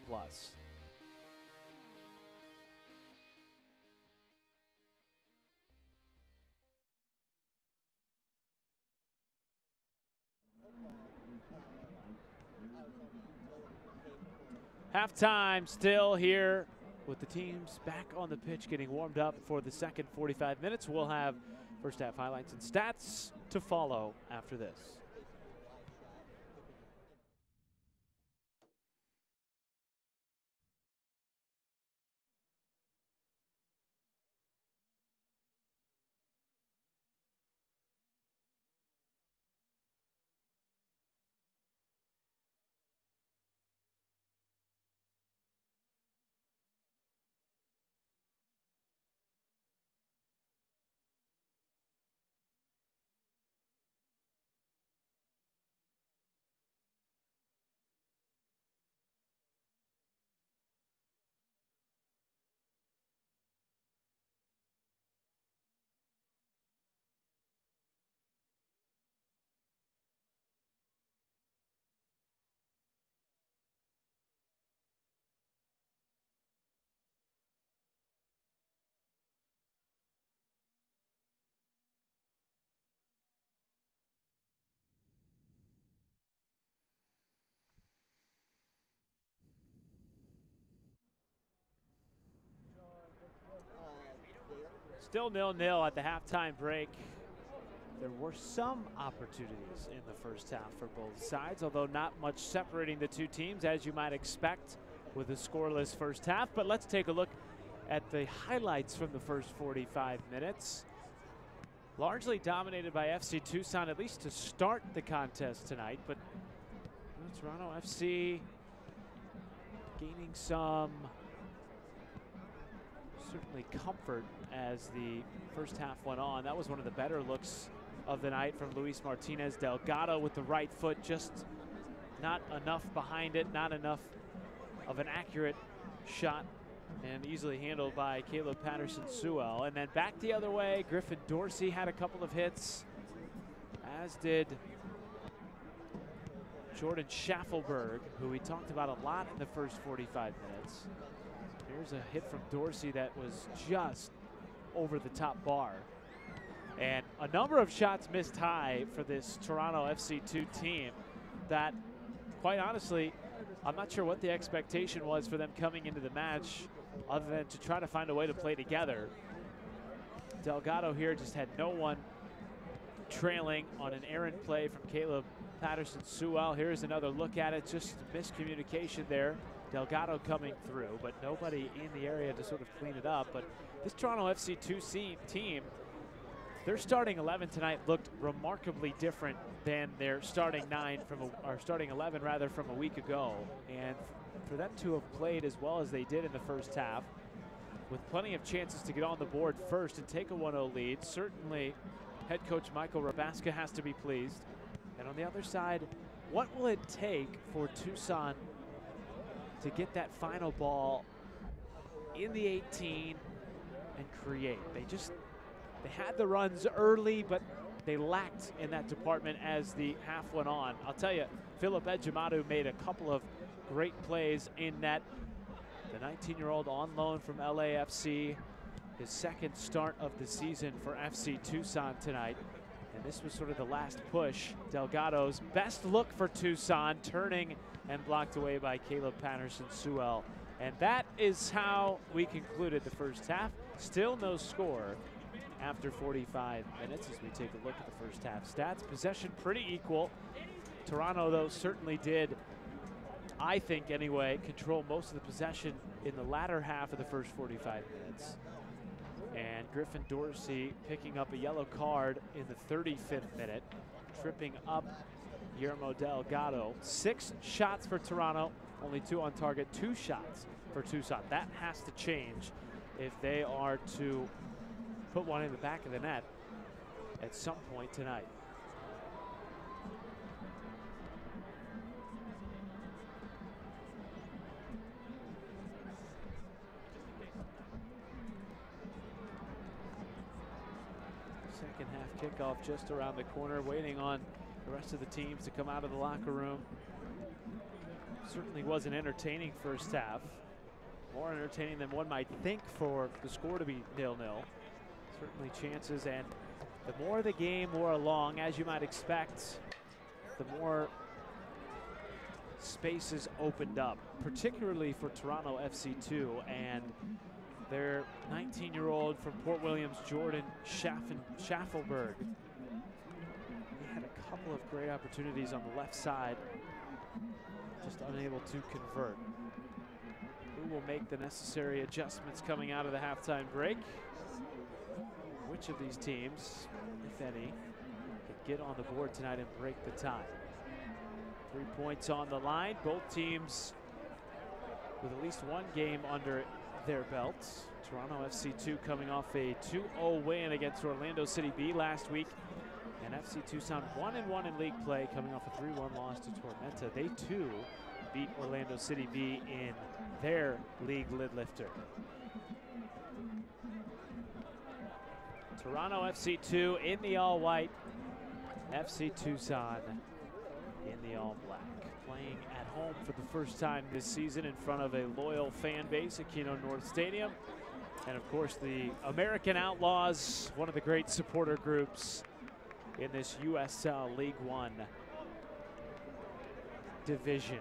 Halftime still here with the teams back on the pitch getting warmed up for the second 45 minutes. We'll have first half highlights and stats to follow after this. Still 0-0 at the halftime break. There were some opportunities in the first half for both sides, although not much separating the two teams, as you might expect with a scoreless first half. But let's take a look at the highlights from the first 45 minutes. Largely dominated by FC Tucson, at least to start the contest tonight. But Toronto FC gaining some certainly comfort as the first half went on. That was one of the better looks of the night from Luis Martinez. Delgado with the right foot, just not enough behind it, not enough of an accurate shot, and easily handled by Caleb Patterson-Sewell. And then back the other way, Griffin Dorsey had a couple of hits, as did Jordan Schaffelberg, who we talked about a lot in the first 45 minutes. Here's a hit from Dorsey that was just over the top bar. And a number of shots missed high for this Toronto FC2 team that, quite honestly, I'm not sure what the expectation was for them coming into the match other than to try to find a way to play together. Delgado here just had no one trailing on an errant play from Caleb Patterson-Sewell. Here's another look at it, just miscommunication there. Delgado coming through, but nobody in the area to sort of clean it up. But this Toronto FC2 team, their starting 11 tonight looked remarkably different than their starting 11 rather from a week ago. And for them to have played as well as they did in the first half, with plenty of chances to get on the board first and take a 1-0 lead, certainly head coach Michael Rabaska has to be pleased. And on the other side, what will it take for Tucson to get that final ball in the 18 and create? They had the runs early, but they lacked in that department as the half went on. I'll tell you, Philip Ejimadu made a couple of great plays in net. The 19-year-old on loan from LAFC, his second start of the season for FC Tucson tonight. And this was sort of the last push. Delgado's best look for Tucson, turning and blocked away by Caleb Patterson-Sewell. And that is how we concluded the first half. Still no score after 45 minutes as we take a look at the first half stats. Possession pretty equal. Toronto, though, certainly did, I think anyway, control most of the possession in the latter half of the first 45 minutes. And Griffin Dorsey picking up a yellow card in the 35th minute, tripping up Guillermo Delgado. 6 shots for Toronto, only 2 on target, 2 shots for Tucson. That has to change if they are to put one in the back of the net. at some point tonight. Second half kickoff just around the corner, waiting on the rest of the teams to come out of the locker room. Certainly was an entertaining first half. More entertaining than one might think for the score to be 0-0. Certainly chances, and the more the game wore along, as you might expect, the more spaces opened up, particularly for Toronto FC2 and their 19-year-old from Port Williams, Jordan Schaffelberg. He had a couple of great opportunities on the left side, just unable to convert. Who will make the necessary adjustments coming out of the halftime break? Which of these teams, if any, can get on the board tonight and break the tie? 3 points on the line. Both teams with at least one game under their belts. Toronto FC2 coming off a 2-0 win against Orlando City B last week. And FC Tucson 1-1 in league play, coming off a 3-1 loss to Tormenta. They too beat Orlando City B in their league lid lifter. Toronto FC2 in the all white. FC Tucson in the all black. Playing at home for the first time this season in front of a loyal fan base at Keno North Stadium. And of course the American Outlaws, one of the great supporter groups in this USL League One division.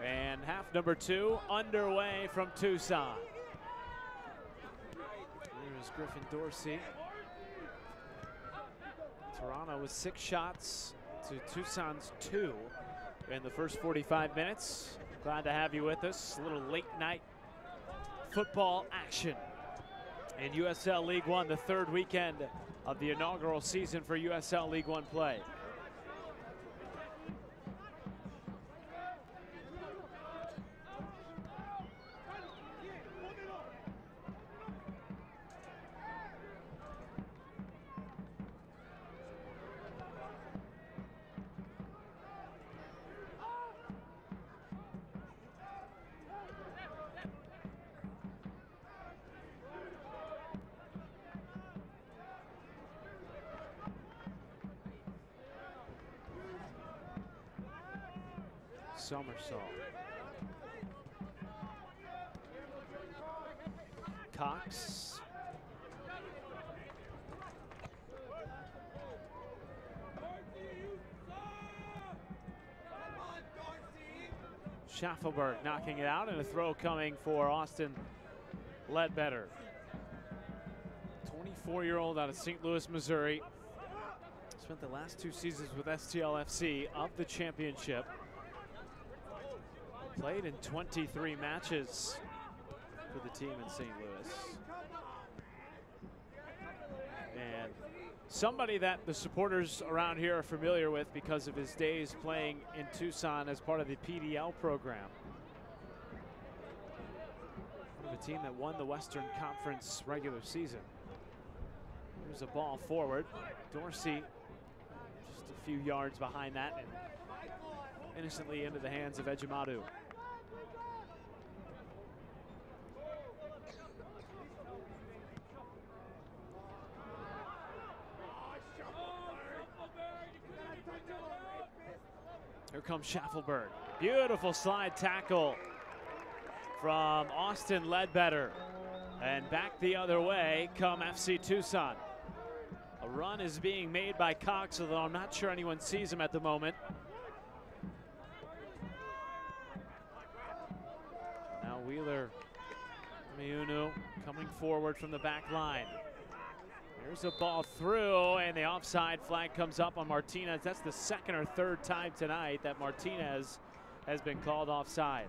And half number 2 underway from Tucson. Here's Griffin Dorsey. Toronto with 6 shots to Tucson's 2 in the first 45 minutes. Glad to have you with us. A little late night football action in USL League One, the 3rd weekend of the inaugural season for USL League One play. Somersault. Cox. Schaffelberg knocking it out, and a throw coming for Austin Ledbetter. 24-year-old out of St. Louis, Missouri. Spent the last 2 seasons with STLFC of the championship. Played in 23 matches for the team in St. Louis. And somebody that the supporters around here are familiar with because of his days playing in Tucson as part of the PDL program. Part of a team that won the Western Conference regular season. Here's a ball forward. Dorsey just a few yards behind that and innocently into the hands of Ejimadu. Here comes Schaffelberg. Beautiful slide tackle from Austin Ledbetter. And back the other way come FC Tucson. A run is being made by Cox, although I'm not sure anyone sees him at the moment. Now Wheeler Miunu coming forward from the back line. There's a ball through, and the offside flag comes up on Martinez. That's the second or third time tonight that Martinez has been called offside.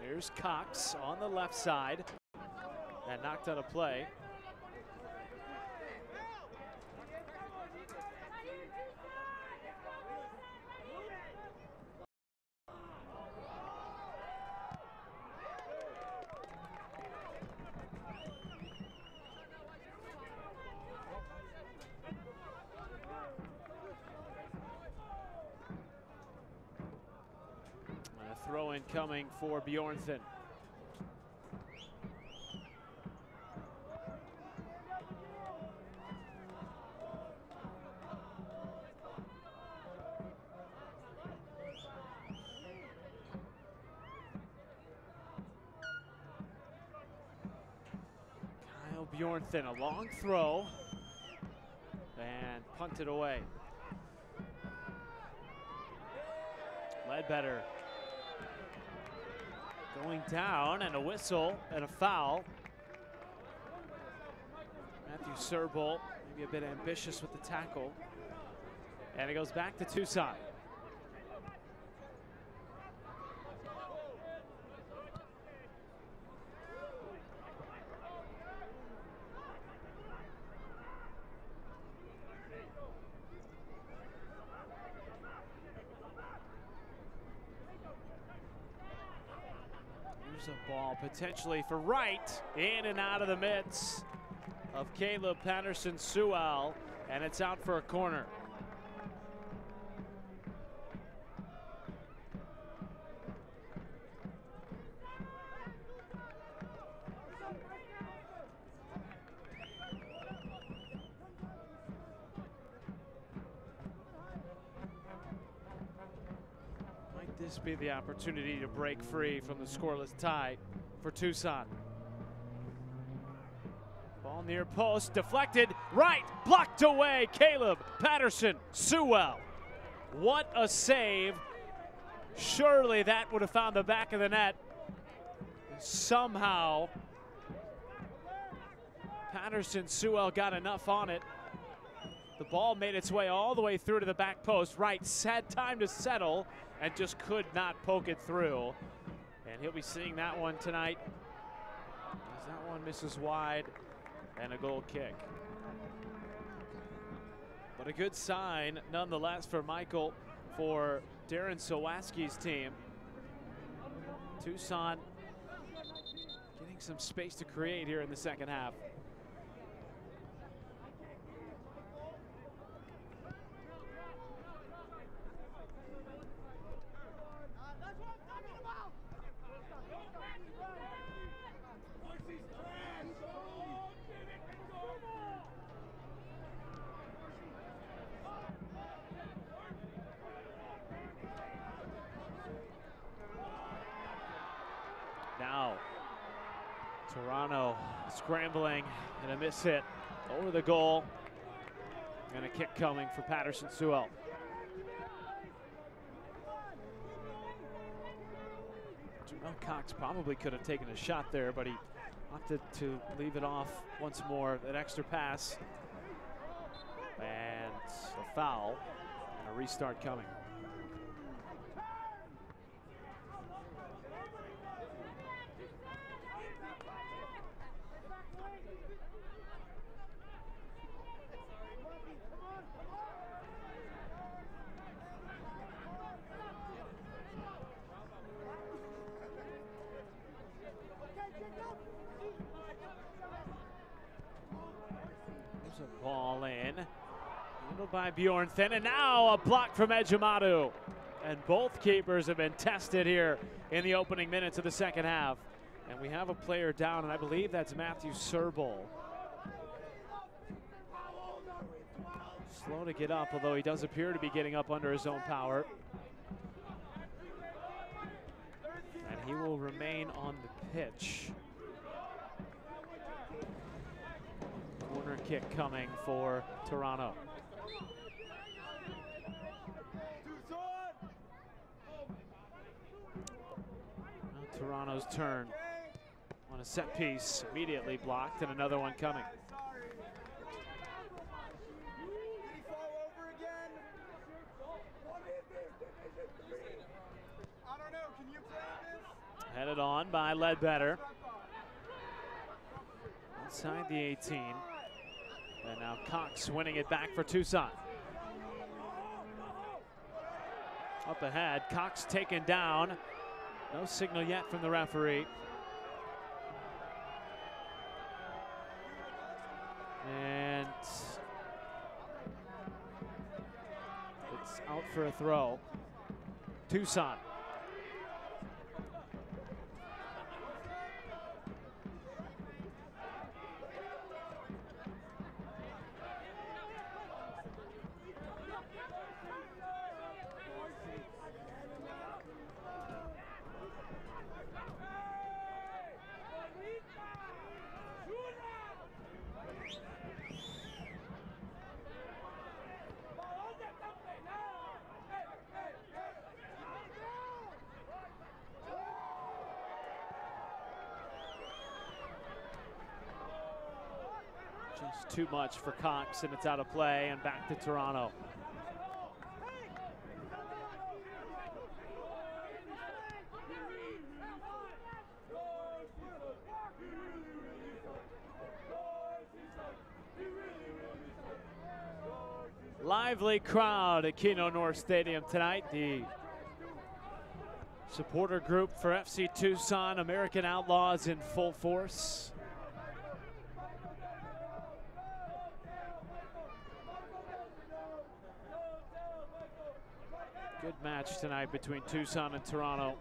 Here's Cox on the left side. That knocked out a play. Throw in coming for Bjornsson. Kyle Bjornsson, a long throw and punted away. Ledbetter going down, and a whistle and a foul. Matthew Serbolt, maybe a bit ambitious with the tackle. And it goes back to Tucson. Here's a ball potentially for Wright, in and out of the mitts of Caleb Patterson-Sewell, and it's out for a corner. This be the opportunity to break free from the scoreless tie for Tucson. Ball near post, deflected, right, blocked away, Caleb Patterson-Sewell. What a save. Surely that would have found the back of the net. Somehow, Patterson-Sewell got enough on it. The ball made its way all the way through to the back post. Wright had time to settle and just could not poke it through. And he'll be seeing that one tonight, as that one misses wide, and a goal kick. But a good sign nonetheless for Michael, for Darren Sawaski's team. Tucson getting some space to create here in the second half. Now, Toronto scrambling and a miss hit over the goal. And a kick coming for Patterson Sewell. Jamel Cox probably could have taken a shot there, but he opted to leave it off once more. That extra pass. And a foul and a restart coming. There's a ball in. Handled by Bjornthen, and now a block from Ejimadu. And both keepers have been tested here in the opening minutes of the second half. And we have a player down, and I believe that's Matthew Serbol. Slow to get up, although he does appear to be getting up under his own power. And he will remain on the pitch. Corner kick coming for Toronto. Now Toronto's turn on a set piece, immediately blocked, and another one coming. Headed on by Ledbetter. Inside the 18. And now Cox winning it back for Tucson. Up ahead, Cox taken down. No signal yet from the referee. And it's out for a throw. Tucson. Just too much for Cox, and it's out of play and back to Toronto. Lively crowd at Keno North Stadium tonight. The supporter group for FC Tucson, American Outlaws in full force. Good match tonight between Tucson and Toronto.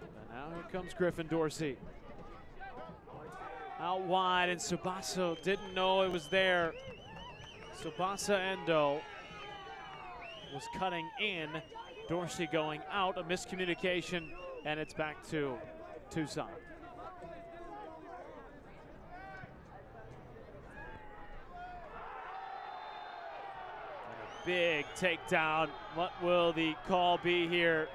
And now here comes Griffin Dorsey. Out wide, and Subaso didn't know it was there. Subasa Endo was cutting in. Dorsey going out, a miscommunication, and it's back to Tucson. Big takedown. What will the call be here?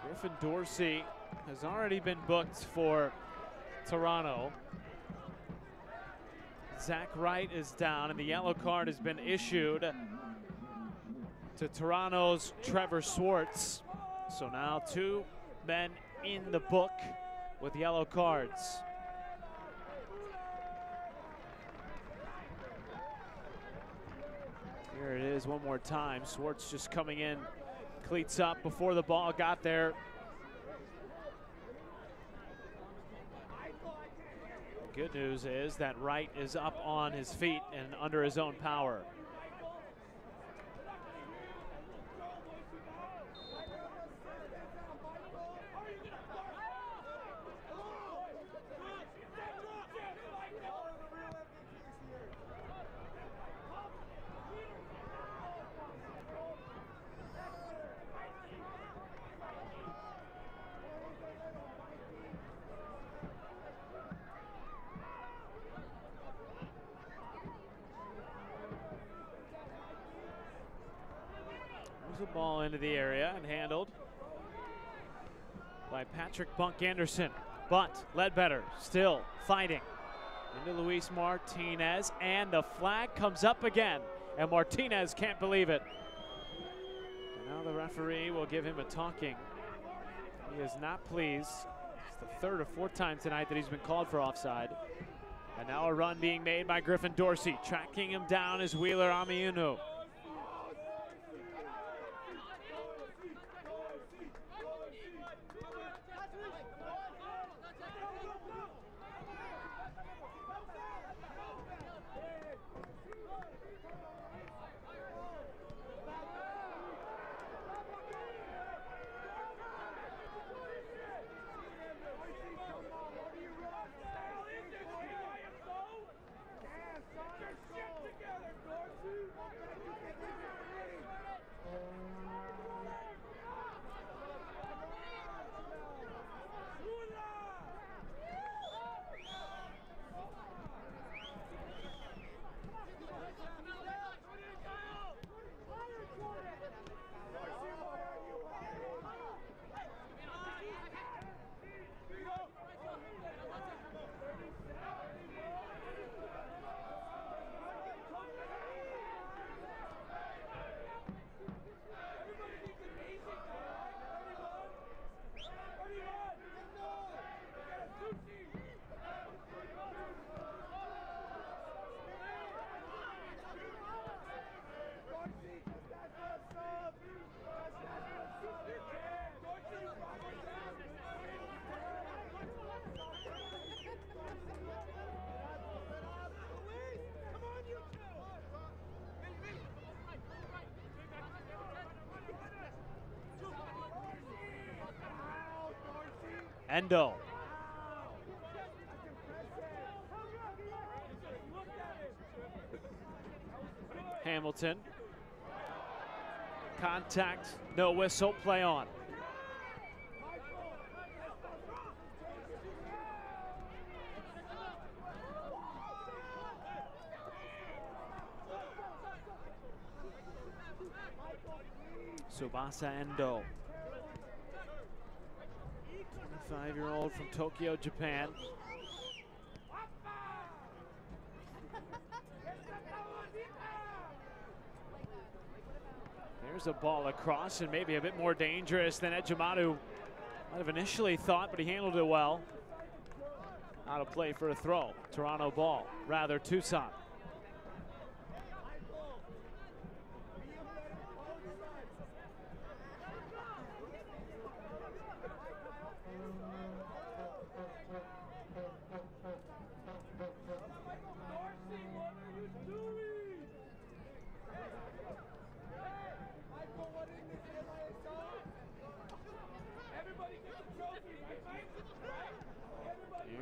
Griffin Dorsey has already been booked for Toronto. Zach Wright is down, and the yellow card has been issued to Toronto's Trevor Swartz. So now two men in the book with yellow cards. Here it is one more time. Swartz just coming in, cleats up before the ball got there. The good news is that Wright is up on his feet and under his own power. a ball into the area and handled by Patrick Bunk Anderson. But Ledbetter still fighting into Luis Martinez, and the flag comes up again, and Martinez can't believe it. And now the referee will give him a talking. He is not pleased. It's the third or fourth time tonight that he's been called for offside. And now a run being made by Griffin Dorsey. Tracking him down is Wheeler Amiunu. Endo. Hamilton. Contact, no whistle, play on. Tsubasa Endo. 25-year-old from Tokyo, Japan. There's a ball across, and maybe a bit more dangerous than Ejimadu might have initially thought, but he handled it well. Out of play for a throw. Toronto ball, rather Tucson.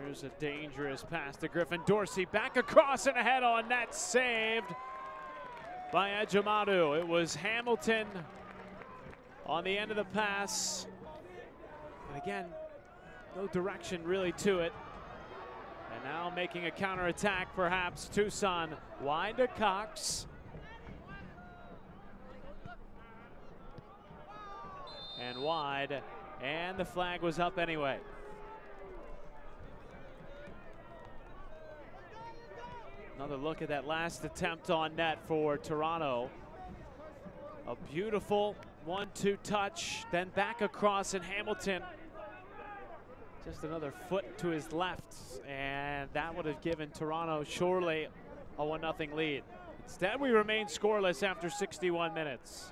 Here's a dangerous pass to Griffin Dorsey. Back across and ahead on net. Saved by Ejimadu. It was Hamilton on the end of the pass. And again, no direction really to it. And now making a counterattack, perhaps Tucson. Wide to Cox. And wide. And the flag was up anyway. Another look at that last attempt on net for Toronto. A beautiful 1-2 touch, then back across, and Hamilton just another foot to his left, and that would have given Toronto surely a 1-0 lead. Instead, we remain scoreless after 61 minutes.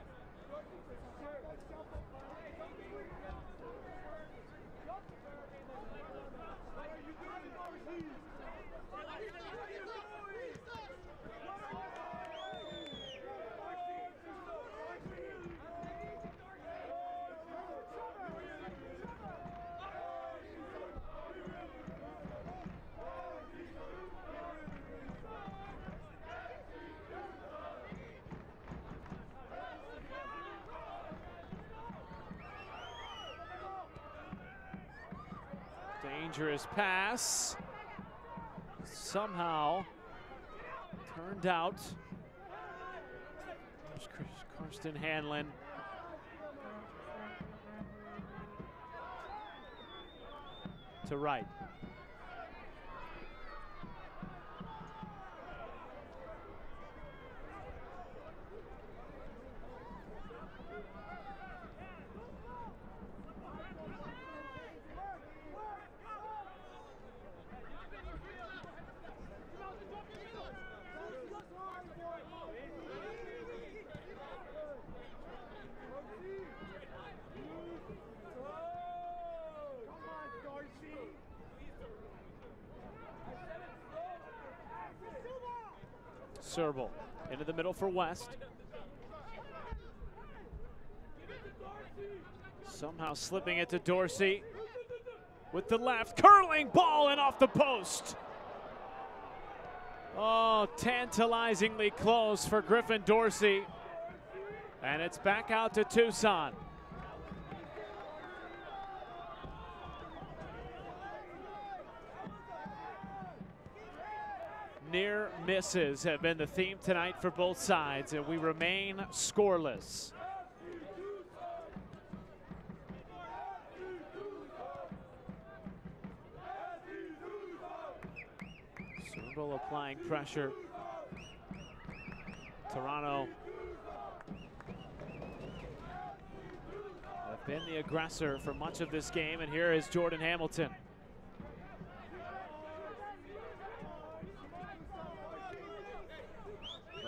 Dangerous pass. Somehow turned out. There's Karsten Hanlon to right. Serble into the middle for West. Somehow slipping it to Dorsey with the left, curling ball and off the post. Oh, tantalizingly close for Griffin Dorsey. And it's back out to Tucson. Near misses have been the theme tonight for both sides, and we remain scoreless. Serble applying pressure. Toronto have been the aggressor for much of this game, and here is Jordan Hamilton.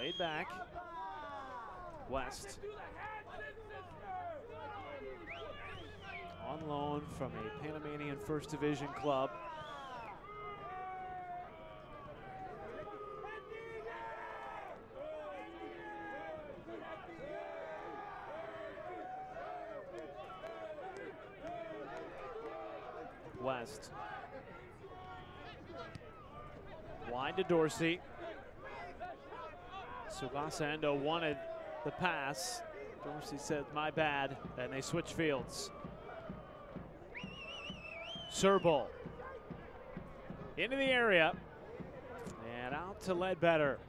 Laid back. West. On loan from a Panamanian First Division club. West. Wide to Dorsey. Tsubasa Endo wanted the pass. Dorsey said, my bad, and they switch fields. Serble into the area and out to Ledbetter.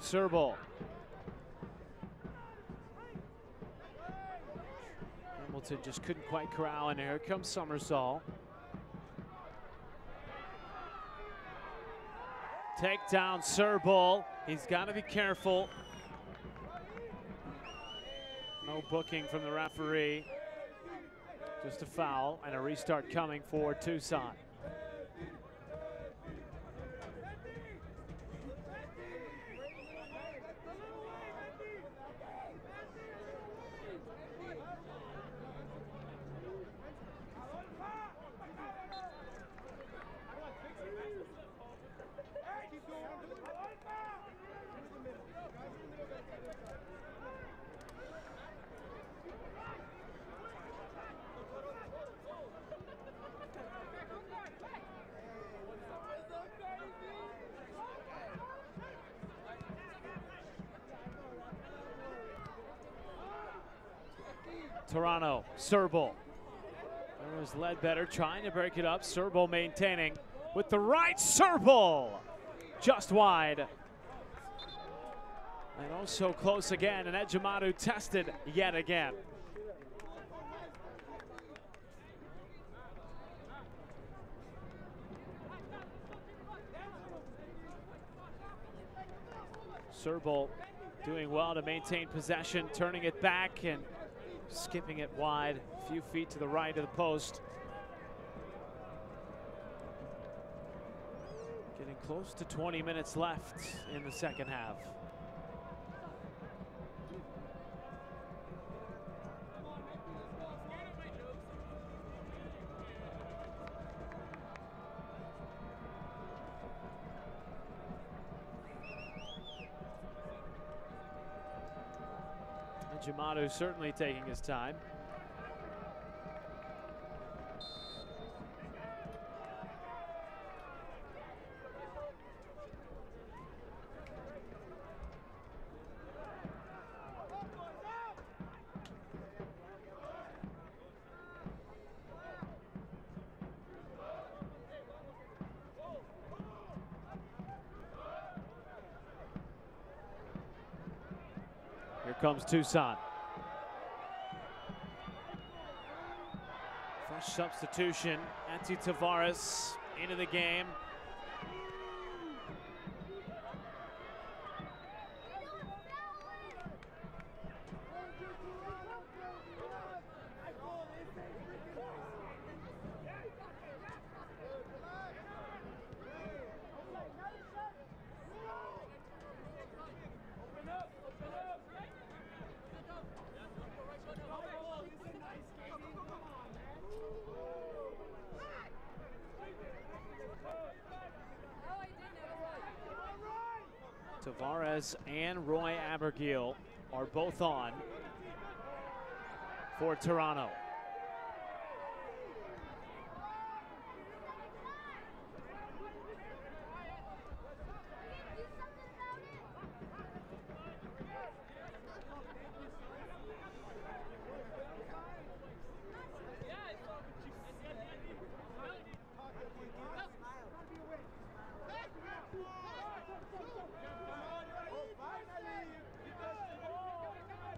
Serble. Hamilton just couldn't quite corral, and here comes Summersall. Take down Serble. He's got to be careful. No booking from the referee. Just a foul and a restart coming for Tucson. Toronto, Serble. There's Ledbetter trying to break it up. Serble maintaining with the right. Serble just wide. And oh so close again, and Ejimadu tested yet again. Serble doing well to maintain possession, turning it back and skipping it wide, a few feet to the right of the post. Getting close to 20 minutes left in the second half. Ejimadu certainly taking his time. comes Tucson. Fresh substitution. Eti Tavares into the game. Tavares and Roy Abergil are both on for Toronto.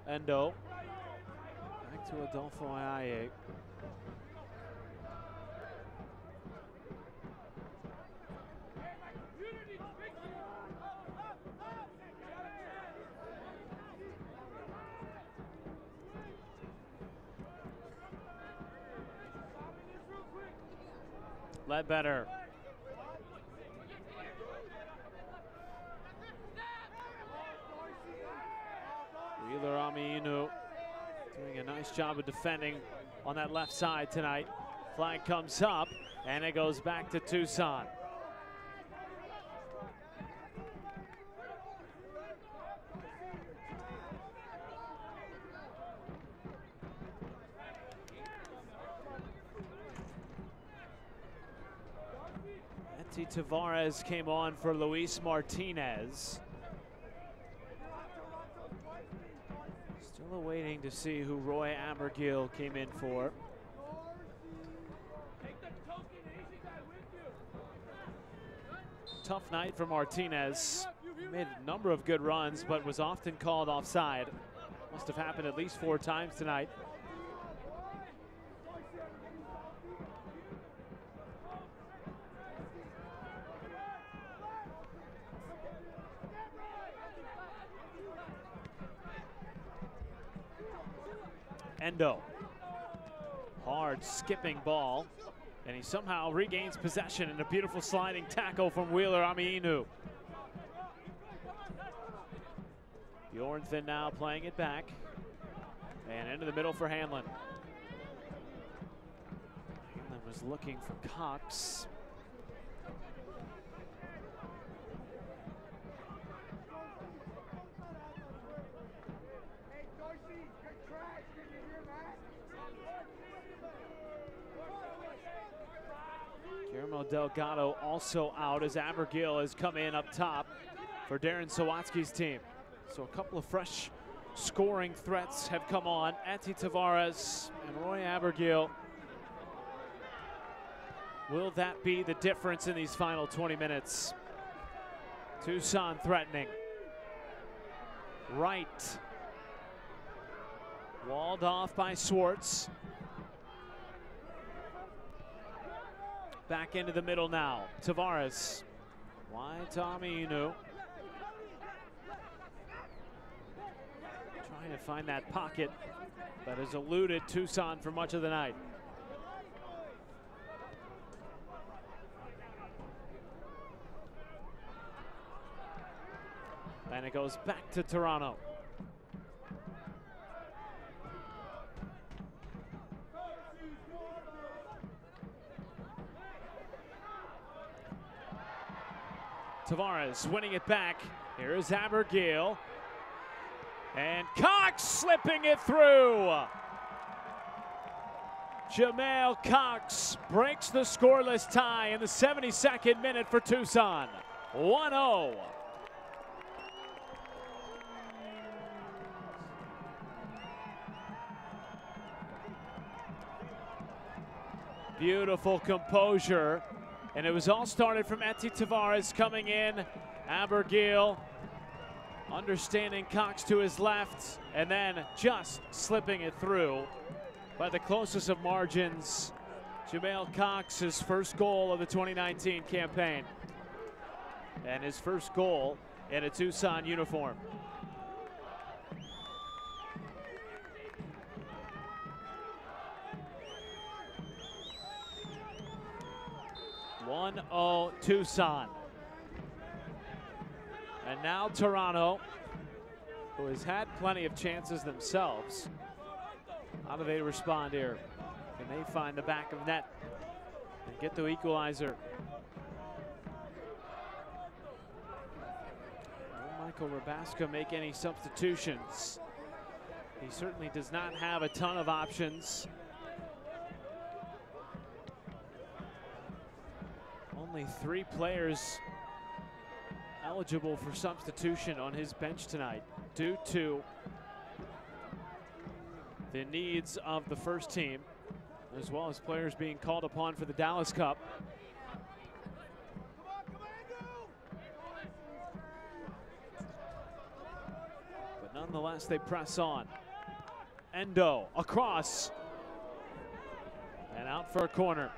Endo. Back to Adolfo Ayaye. Ledbetter. Wheeler Amiinu doing a nice job of defending on that left side tonight. Flag comes up, and it goes back to Tucson. Eti Tavares came on for Luis Martinez. Still waiting to see who Roy Abergil came in for. Tough night for Martinez. He made a number of good runs, but was often called offside. Must have happened at least 4 times tonight. Endo. Hard skipping ball, and he somehow regains possession in a beautiful sliding tackle from Wheeler Amiinu. Bjornthen now playing it back, and into the middle for Hanlon. Hanlon was looking for Cox. Guillermo Delgado also out as Abergil has come in up top for Darren Sawatsky's team. So a couple of fresh scoring threats have come on. Eti Tavares and Roy Abergil. Will that be the difference in these final 20 minutes? Tucson threatening. Right. Walled off by Swartz. Back into the middle now. Tavares. Wide to Amiinu. Trying to find that pocket that has eluded Tucson for much of the night. And it goes back to Toronto. Tavares winning it back. Here is Abergil. And Cox slipping it through. Jamel Cox breaks the scoreless tie in the 72nd minute for Tucson. 1-0. Beautiful composure. And it was all started from Eti Tavares coming in. Abergil Understanding Cox to his left, and then just slipping it through by the closest of margins. Jamel Cox, his first goal of the 2019 campaign, and his first goal in a Tucson uniform. (1-0) Tucson. And now Toronto, who has had plenty of chances themselves. How do they respond here? Can they find the back of net and get the equalizer? Will Michael Rabaska make any substitutions? He certainly does not have a ton of options. Only 3 players eligible for substitution on his bench tonight due to the needs of the first team, as well as players being called upon for the Dallas Cup. But nonetheless, they press on. Endo across and out for a corner.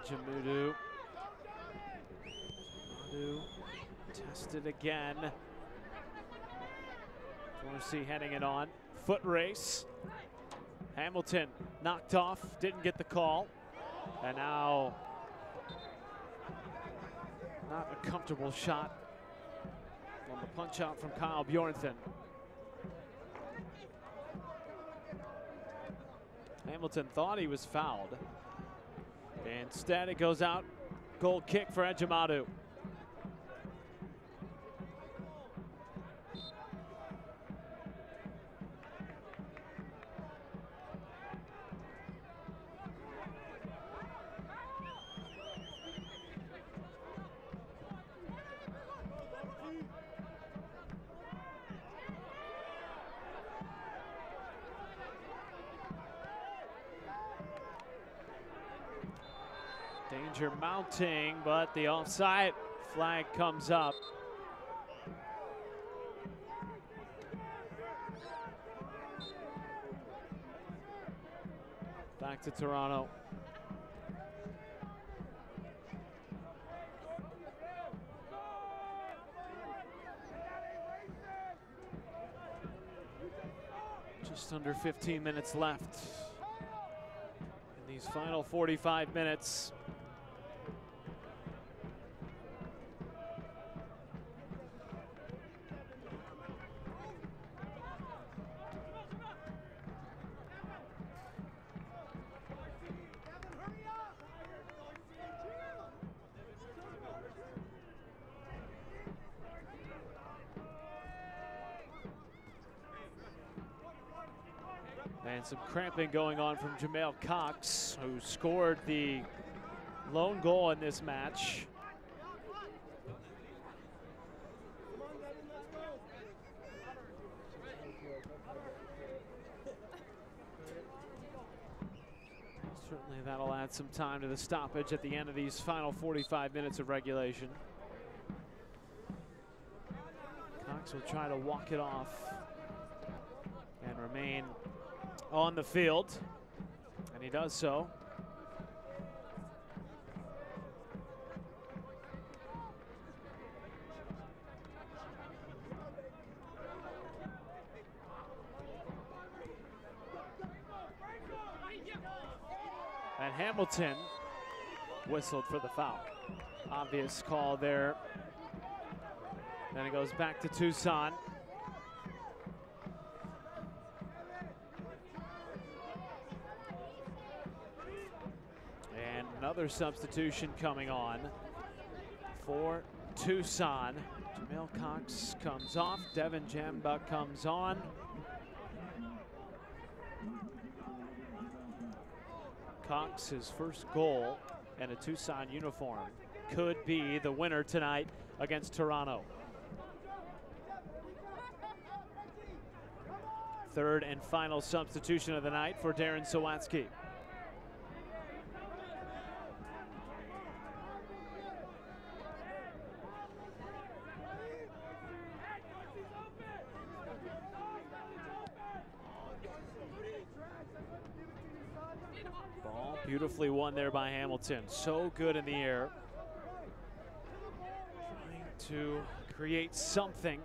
Jamudu. Tested again. Dorsey heading it on. Foot race. Hamilton knocked off, didn't get the call. And now not a comfortable shot on the punch out from Kyle Bjornson. Hamilton thought he was fouled. Instead, it goes out. Goal kick for Ejimadu. Danger mounting, but the offside flag comes up. Back to Toronto. Just under 15 minutes left in these final 45 minutes. And some cramping going on from Jamel Cox, who scored the lone goal in this match. Certainly that'll add some time to the stoppage at the end of these final 45 minutes of regulation. Cox will try to walk it off and remain on the field, and he does so. And Hamilton whistled for the foul. Obvious call there. Then it goes back to Tucson. And another substitution coming on for Tucson. Jamel Cox comes off. Devin Jamba comes on. Cox, his first goal in a Tucson uniform, could be the winner tonight against Toronto. Third and final substitution of the night for Darren Sawatsky. Ball beautifully won there by Hamilton. So good in the air. Trying to create something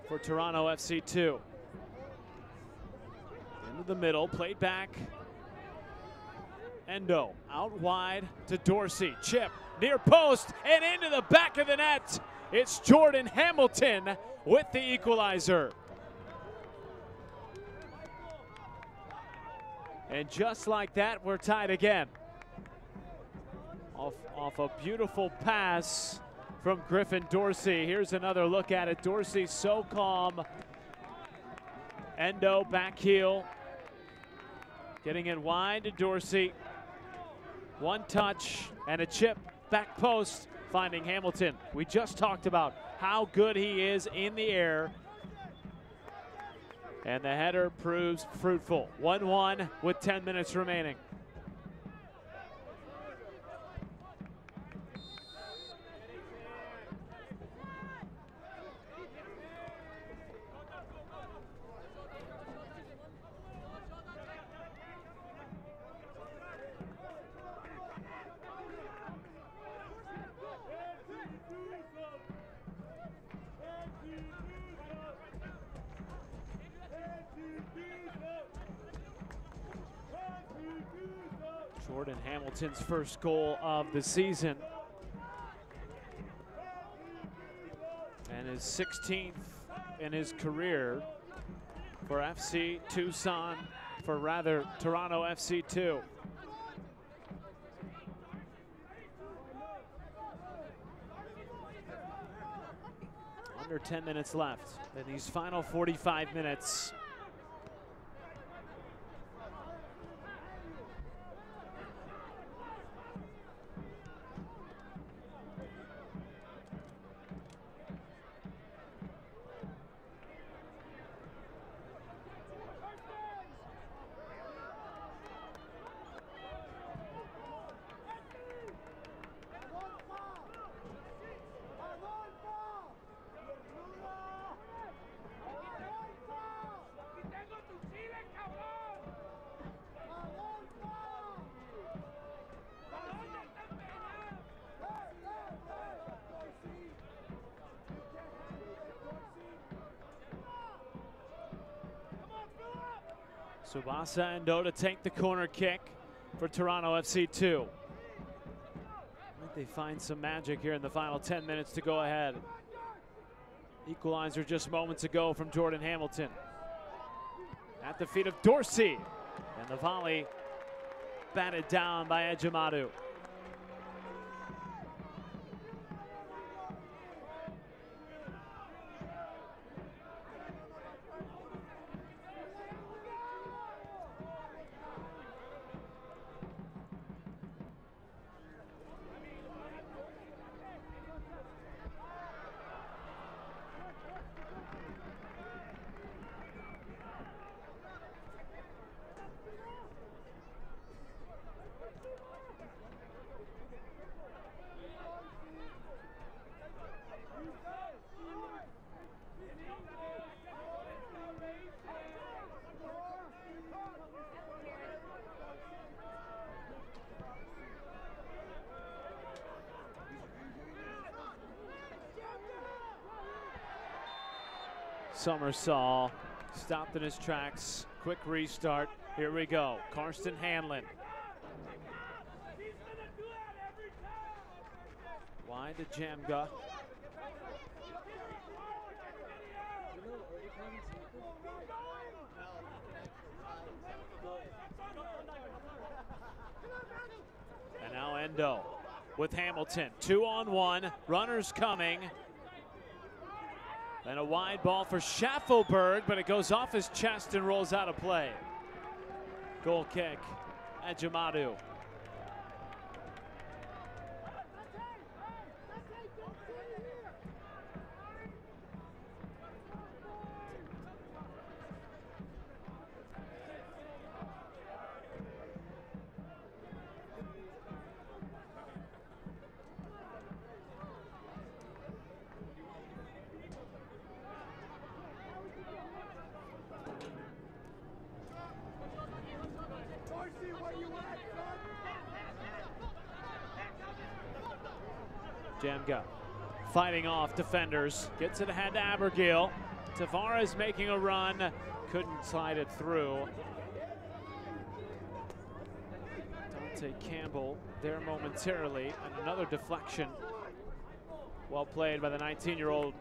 for Toronto FC2. Into the middle, played back. Endo out wide to Dorsey. Chip near post and into the back of the net. It's Jordan Hamilton with the equalizer. And just like that, we're tied again. Off a beautiful pass from Griffin Dorsey. Here's another look at it. Dorsey so calm. Endo back heel. Getting it wide to Dorsey. One touch and a chip back post, finding Hamilton. We just talked about how good he is in the air. And the header proves fruitful. 1-1 with 10 minutes remaining. Jordan Hamilton's first goal of the season. And his 16th in his career for FC Tucson, Toronto FC2. Under 10 minutes left in these final 45 minutes. Tsubasa Endo to take the corner kick for Toronto FC2. They find some magic here in the final 10 minutes to go ahead. Equalizer just moments ago from Jordan Hamilton. At the feet of Dorsey. And the volley batted down by Ejimadu. Summersall stopped in his tracks. Quick restart. Here we go. Karsten Hanlon. Wide to Jamga. And now Endo with Hamilton. 2-on-1. Runners coming. And a wide ball for Schaffelberg, but it goes off his chest and rolls out of play. Goal kick, Ejimadu. Jamga fighting off defenders, gets it ahead to Abergil. Tavares making a run, couldn't slide it through. Dante Campbell there momentarily, and another deflection. Well played by the 19-year-old.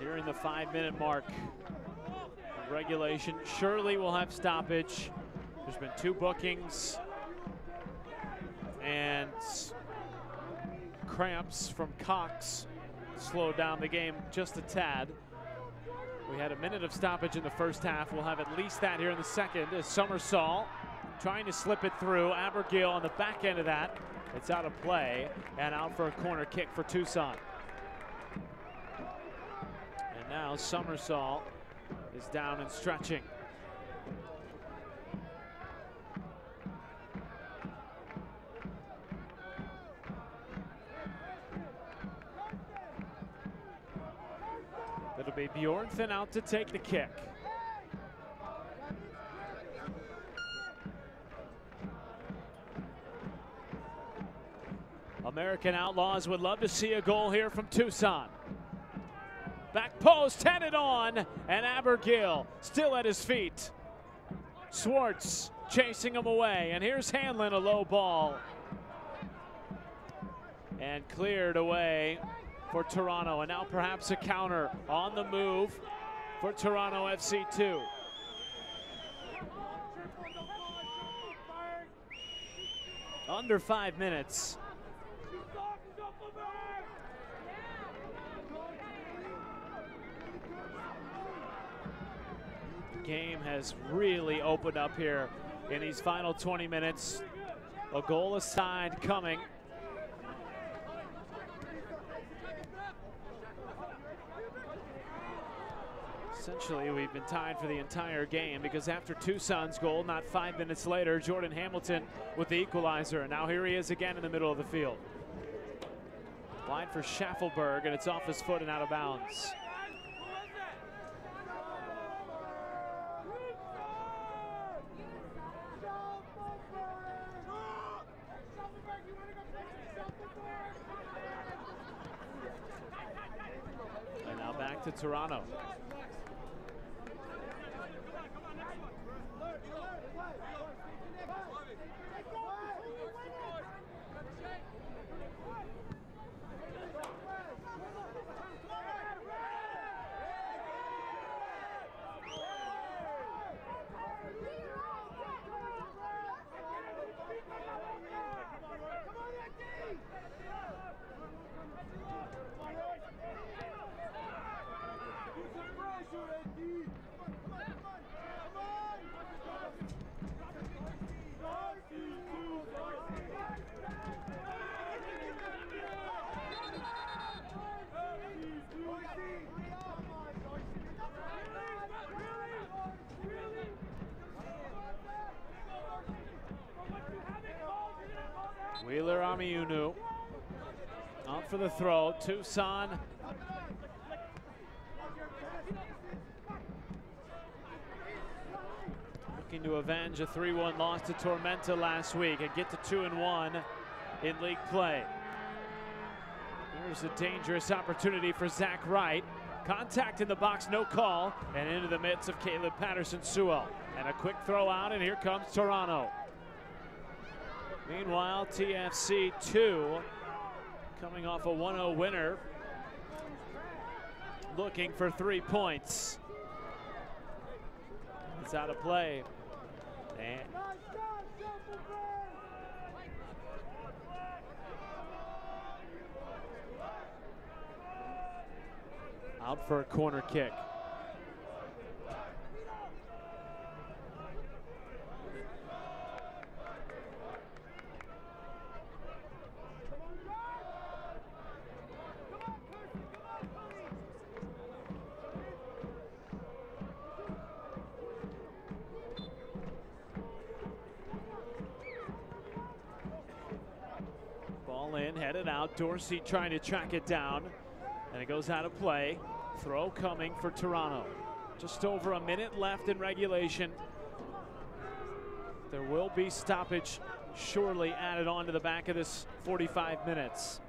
Nearing the 5-minute mark of regulation. Surely will have stoppage. There's been 2 bookings and cramps from Cox slowed down the game just a tad. We had a minute of stoppage in the first half. We'll have at least that here in the second. As Summersall trying to slip it through. Abergil on the back end of that. It's out of play and out for a corner kick for Tucson. And now Summersall is down and stretching. It'll be Bjornfinn out to take the kick. American Outlaws would love to see a goal here from Tucson. Back post, headed on, and Abergil still at his feet. Swartz chasing him away, and here's Hanlon, a low ball. And cleared away for Toronto, and now perhaps a counter on the move for Toronto FC 2. Under 5 minutes. The game has really opened up here in these final 20 minutes. A goal aside coming. Essentially, we've been tied for the entire game because after Tucson's goal, not 5 minutes later, Jordan Hamilton with the equalizer. And now here he is again in the middle of the field. Wide for Schaffelberg, and it's off his foot and out of bounds. And now back to Toronto. Wheeler Amiunu out for the throw. Tucson looking to avenge a 3-1 loss to Tormenta last week and get to 2-1 in league play. Here's a dangerous opportunity for Zach Wright. Contact in the box, no call, and into the midst of Caleb Patterson-Sewell. And a quick throw out, and here comes Toronto. Meanwhile, TFC 2 coming off a 1-0 winner, looking for 3 points. It's out of play. And out for a corner kick. Ball in, headed out. Dorsey trying to track it down, and it goes out of play. Throw coming for Toronto. Just over a minute left in regulation. There will be stoppage surely added on to the back of this 45 minutes.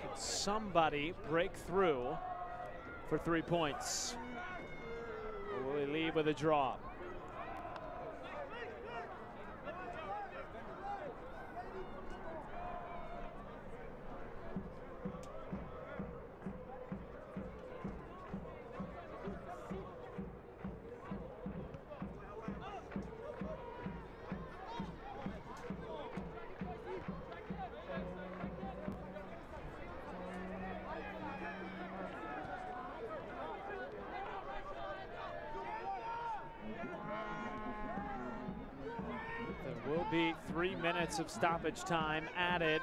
Can somebody break through for 3 points? Or will he leave with a draw? There will be 3 minutes of stoppage time added.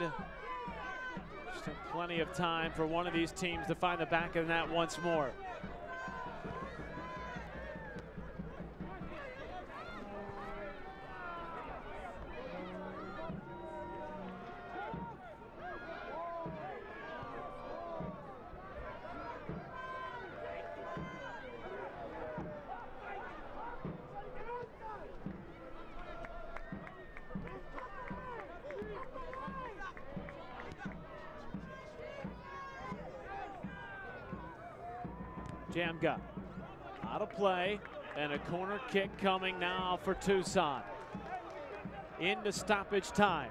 Still plenty of time for one of these teams to find the back of the net once more. Jamga out of play, and a corner kick coming now for Tucson. Into stoppage time.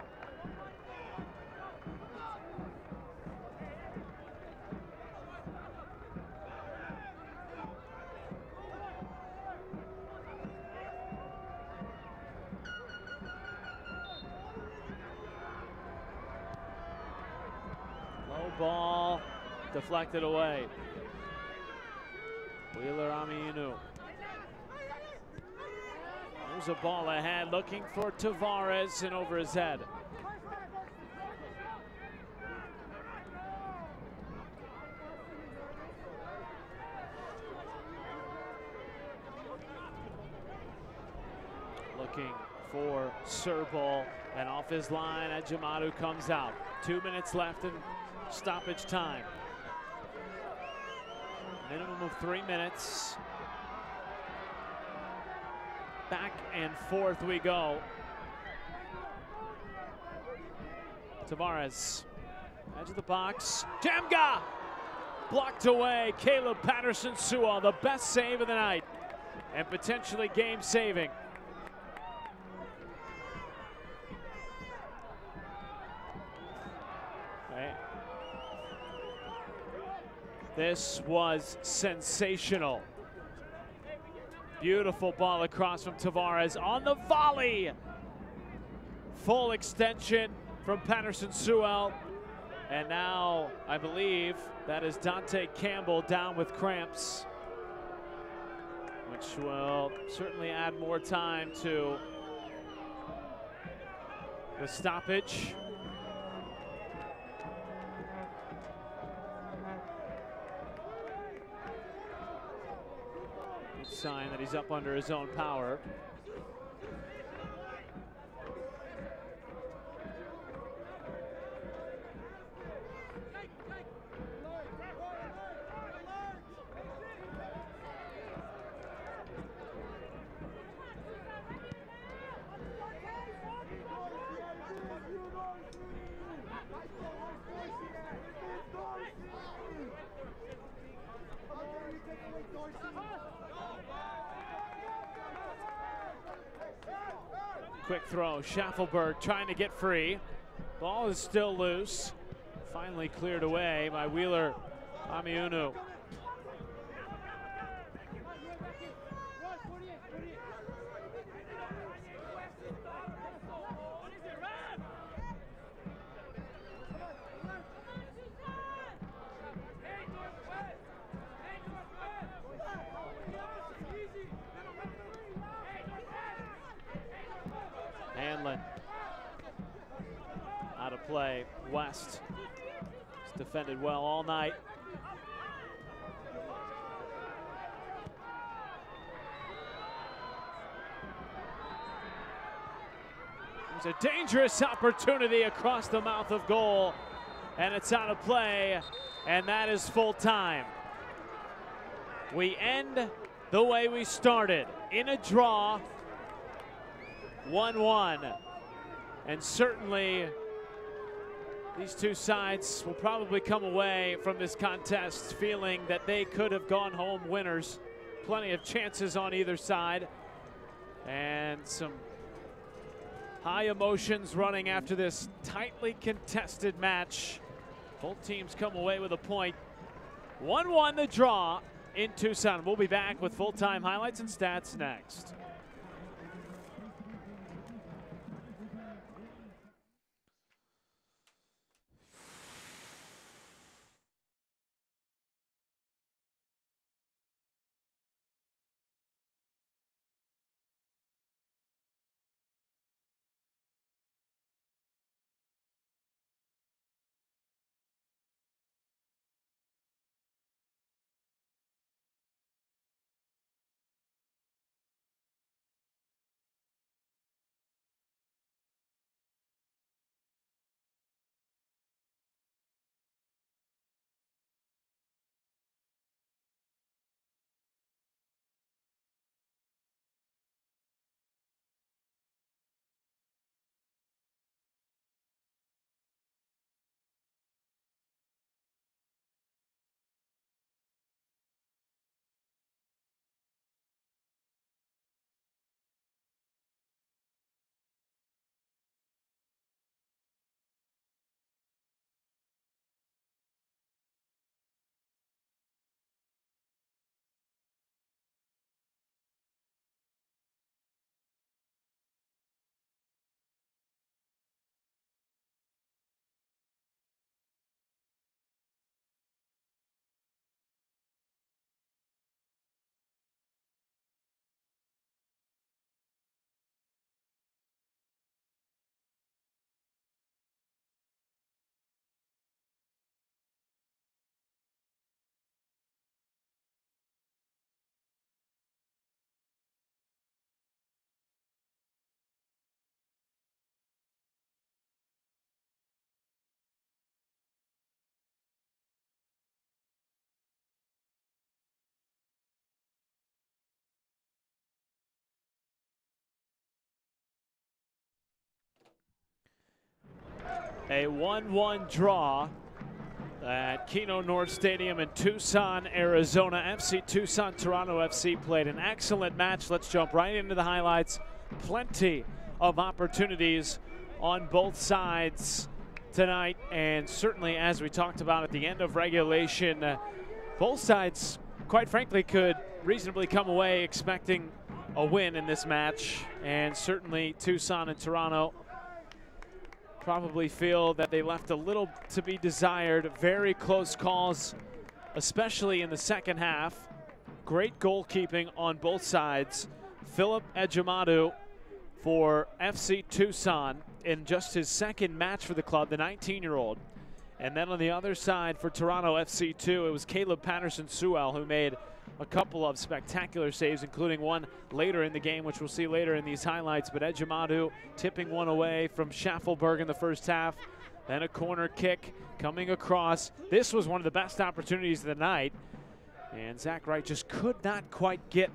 Low ball deflected away. Wheeler Amiunu. There's a ball ahead, looking for Tavares, and over his head. Looking for Serbal, and off his line, Ajamadu comes out. 2 minutes left in stoppage time. Minimum of 3 minutes. Back and forth we go. Tavares, edge of the box. Jamga! Blocked away. Caleb Patterson-Sewell, the best save of the night, and potentially game-saving. This was sensational. Beautiful ball across from Tavares on the volley. Full extension from Patterson-Sewell. And now I believe that is Dante Campbell down with cramps, which will certainly add more time to the stoppage. Sign that he's up under his own power. Quick throw, Schaffelberg trying to get free. Ball is still loose. Finally cleared away by Wheeler Amiunu. play. West has defended well all night. There's a dangerous opportunity across the mouth of goal, and it's out of play, and that is full time. We end the way we started, in a draw, 1-1. And certainly these two sides will probably come away from this contest feeling that they could have gone home winners. Plenty of chances on either side, and some high emotions running after this tightly contested match. Both teams come away with a point. 1-1 the draw in Tucson. We'll be back with full-time highlights and stats next. A 1-1 draw at Keno North Stadium in Tucson, Arizona. FC Tucson, Toronto FC played an excellent match. Let's jump right into the highlights. Plenty of opportunities on both sides tonight, and certainly, as we talked about at the end of regulation, both sides, quite frankly, could reasonably come away expecting a win in this match, and certainly Tucson and Toronto probably feel that they left a little to be desired. Very close calls, especially in the second half. Great goalkeeping on both sides. Philip Ejimadu for FC Tucson in just his second match for the club, the 19-year-old. And then on the other side for Toronto FC2, it was Caleb Patterson-Sewell who made a couple of spectacular saves, including one later in the game, which we'll see later in these highlights. But Ejimadu tipping one away from Schaffelberg in the first half. Then a corner kick coming across. This was one of the best opportunities of the night. And Zach Wright just could not quite get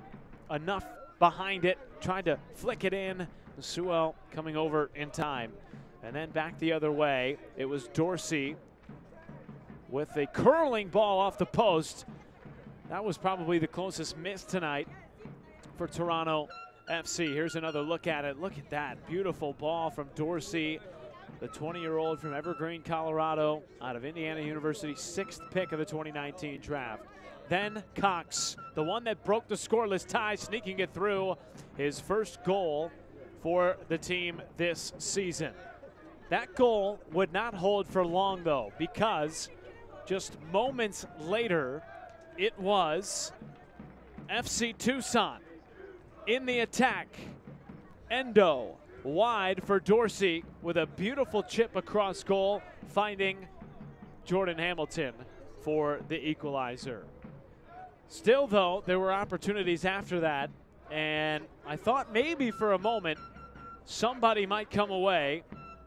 enough behind it. Tried to flick it in. Sewell coming over in time. And then back the other way. It was Dorsey with a curling ball off the post. That was probably the closest miss tonight for Toronto FC. Here's another look at it. Look at that beautiful ball from Dorsey, the 20-year-old from Evergreen, Colorado, out of Indiana University, 6th pick of the 2019 draft. Then Cox, the one that broke the scoreless tie, sneaking it through, his first goal for the team this season. That goal would not hold for long, though, because just moments later, it was FC Tucson in the attack. Endo wide for Dorsey with a beautiful chip across goal, finding Jordan Hamilton for the equalizer. Still, though, there were opportunities after that, and I thought maybe for a moment somebody might come away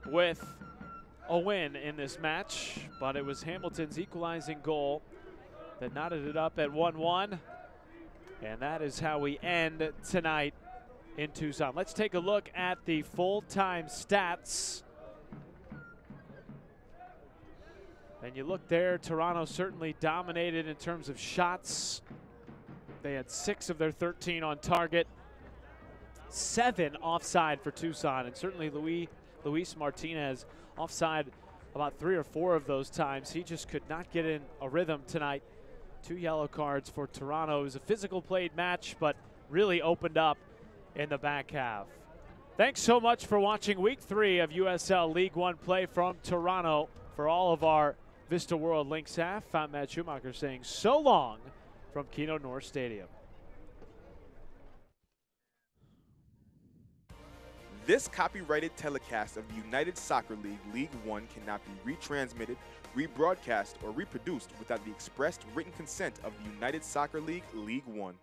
with a win in this match, but it was Hamilton's equalizing goal that knotted it up at 1-1, and that is how we end tonight in Tucson. Let's take a look at the full-time stats. And you look there, Toronto certainly dominated in terms of shots. They had 6 of their 13 on target, 7 offside for Tucson, and certainly Luis Martinez offside about 3 or 4 of those times. He just could not get in a rhythm tonight. 2 yellow cards for Toronto. It was a physical played match, but really opened up in the back half. Thanks so much for watching Week 3 of USL League One play from Toronto. For all of our Vista World Link staff, I'm Matt Schumacher saying so long from Keno North Stadium. This copyrighted telecast of the United Soccer League League One cannot be retransmitted, rebroadcast, or reproduced without the expressed written consent of the United Soccer League League One.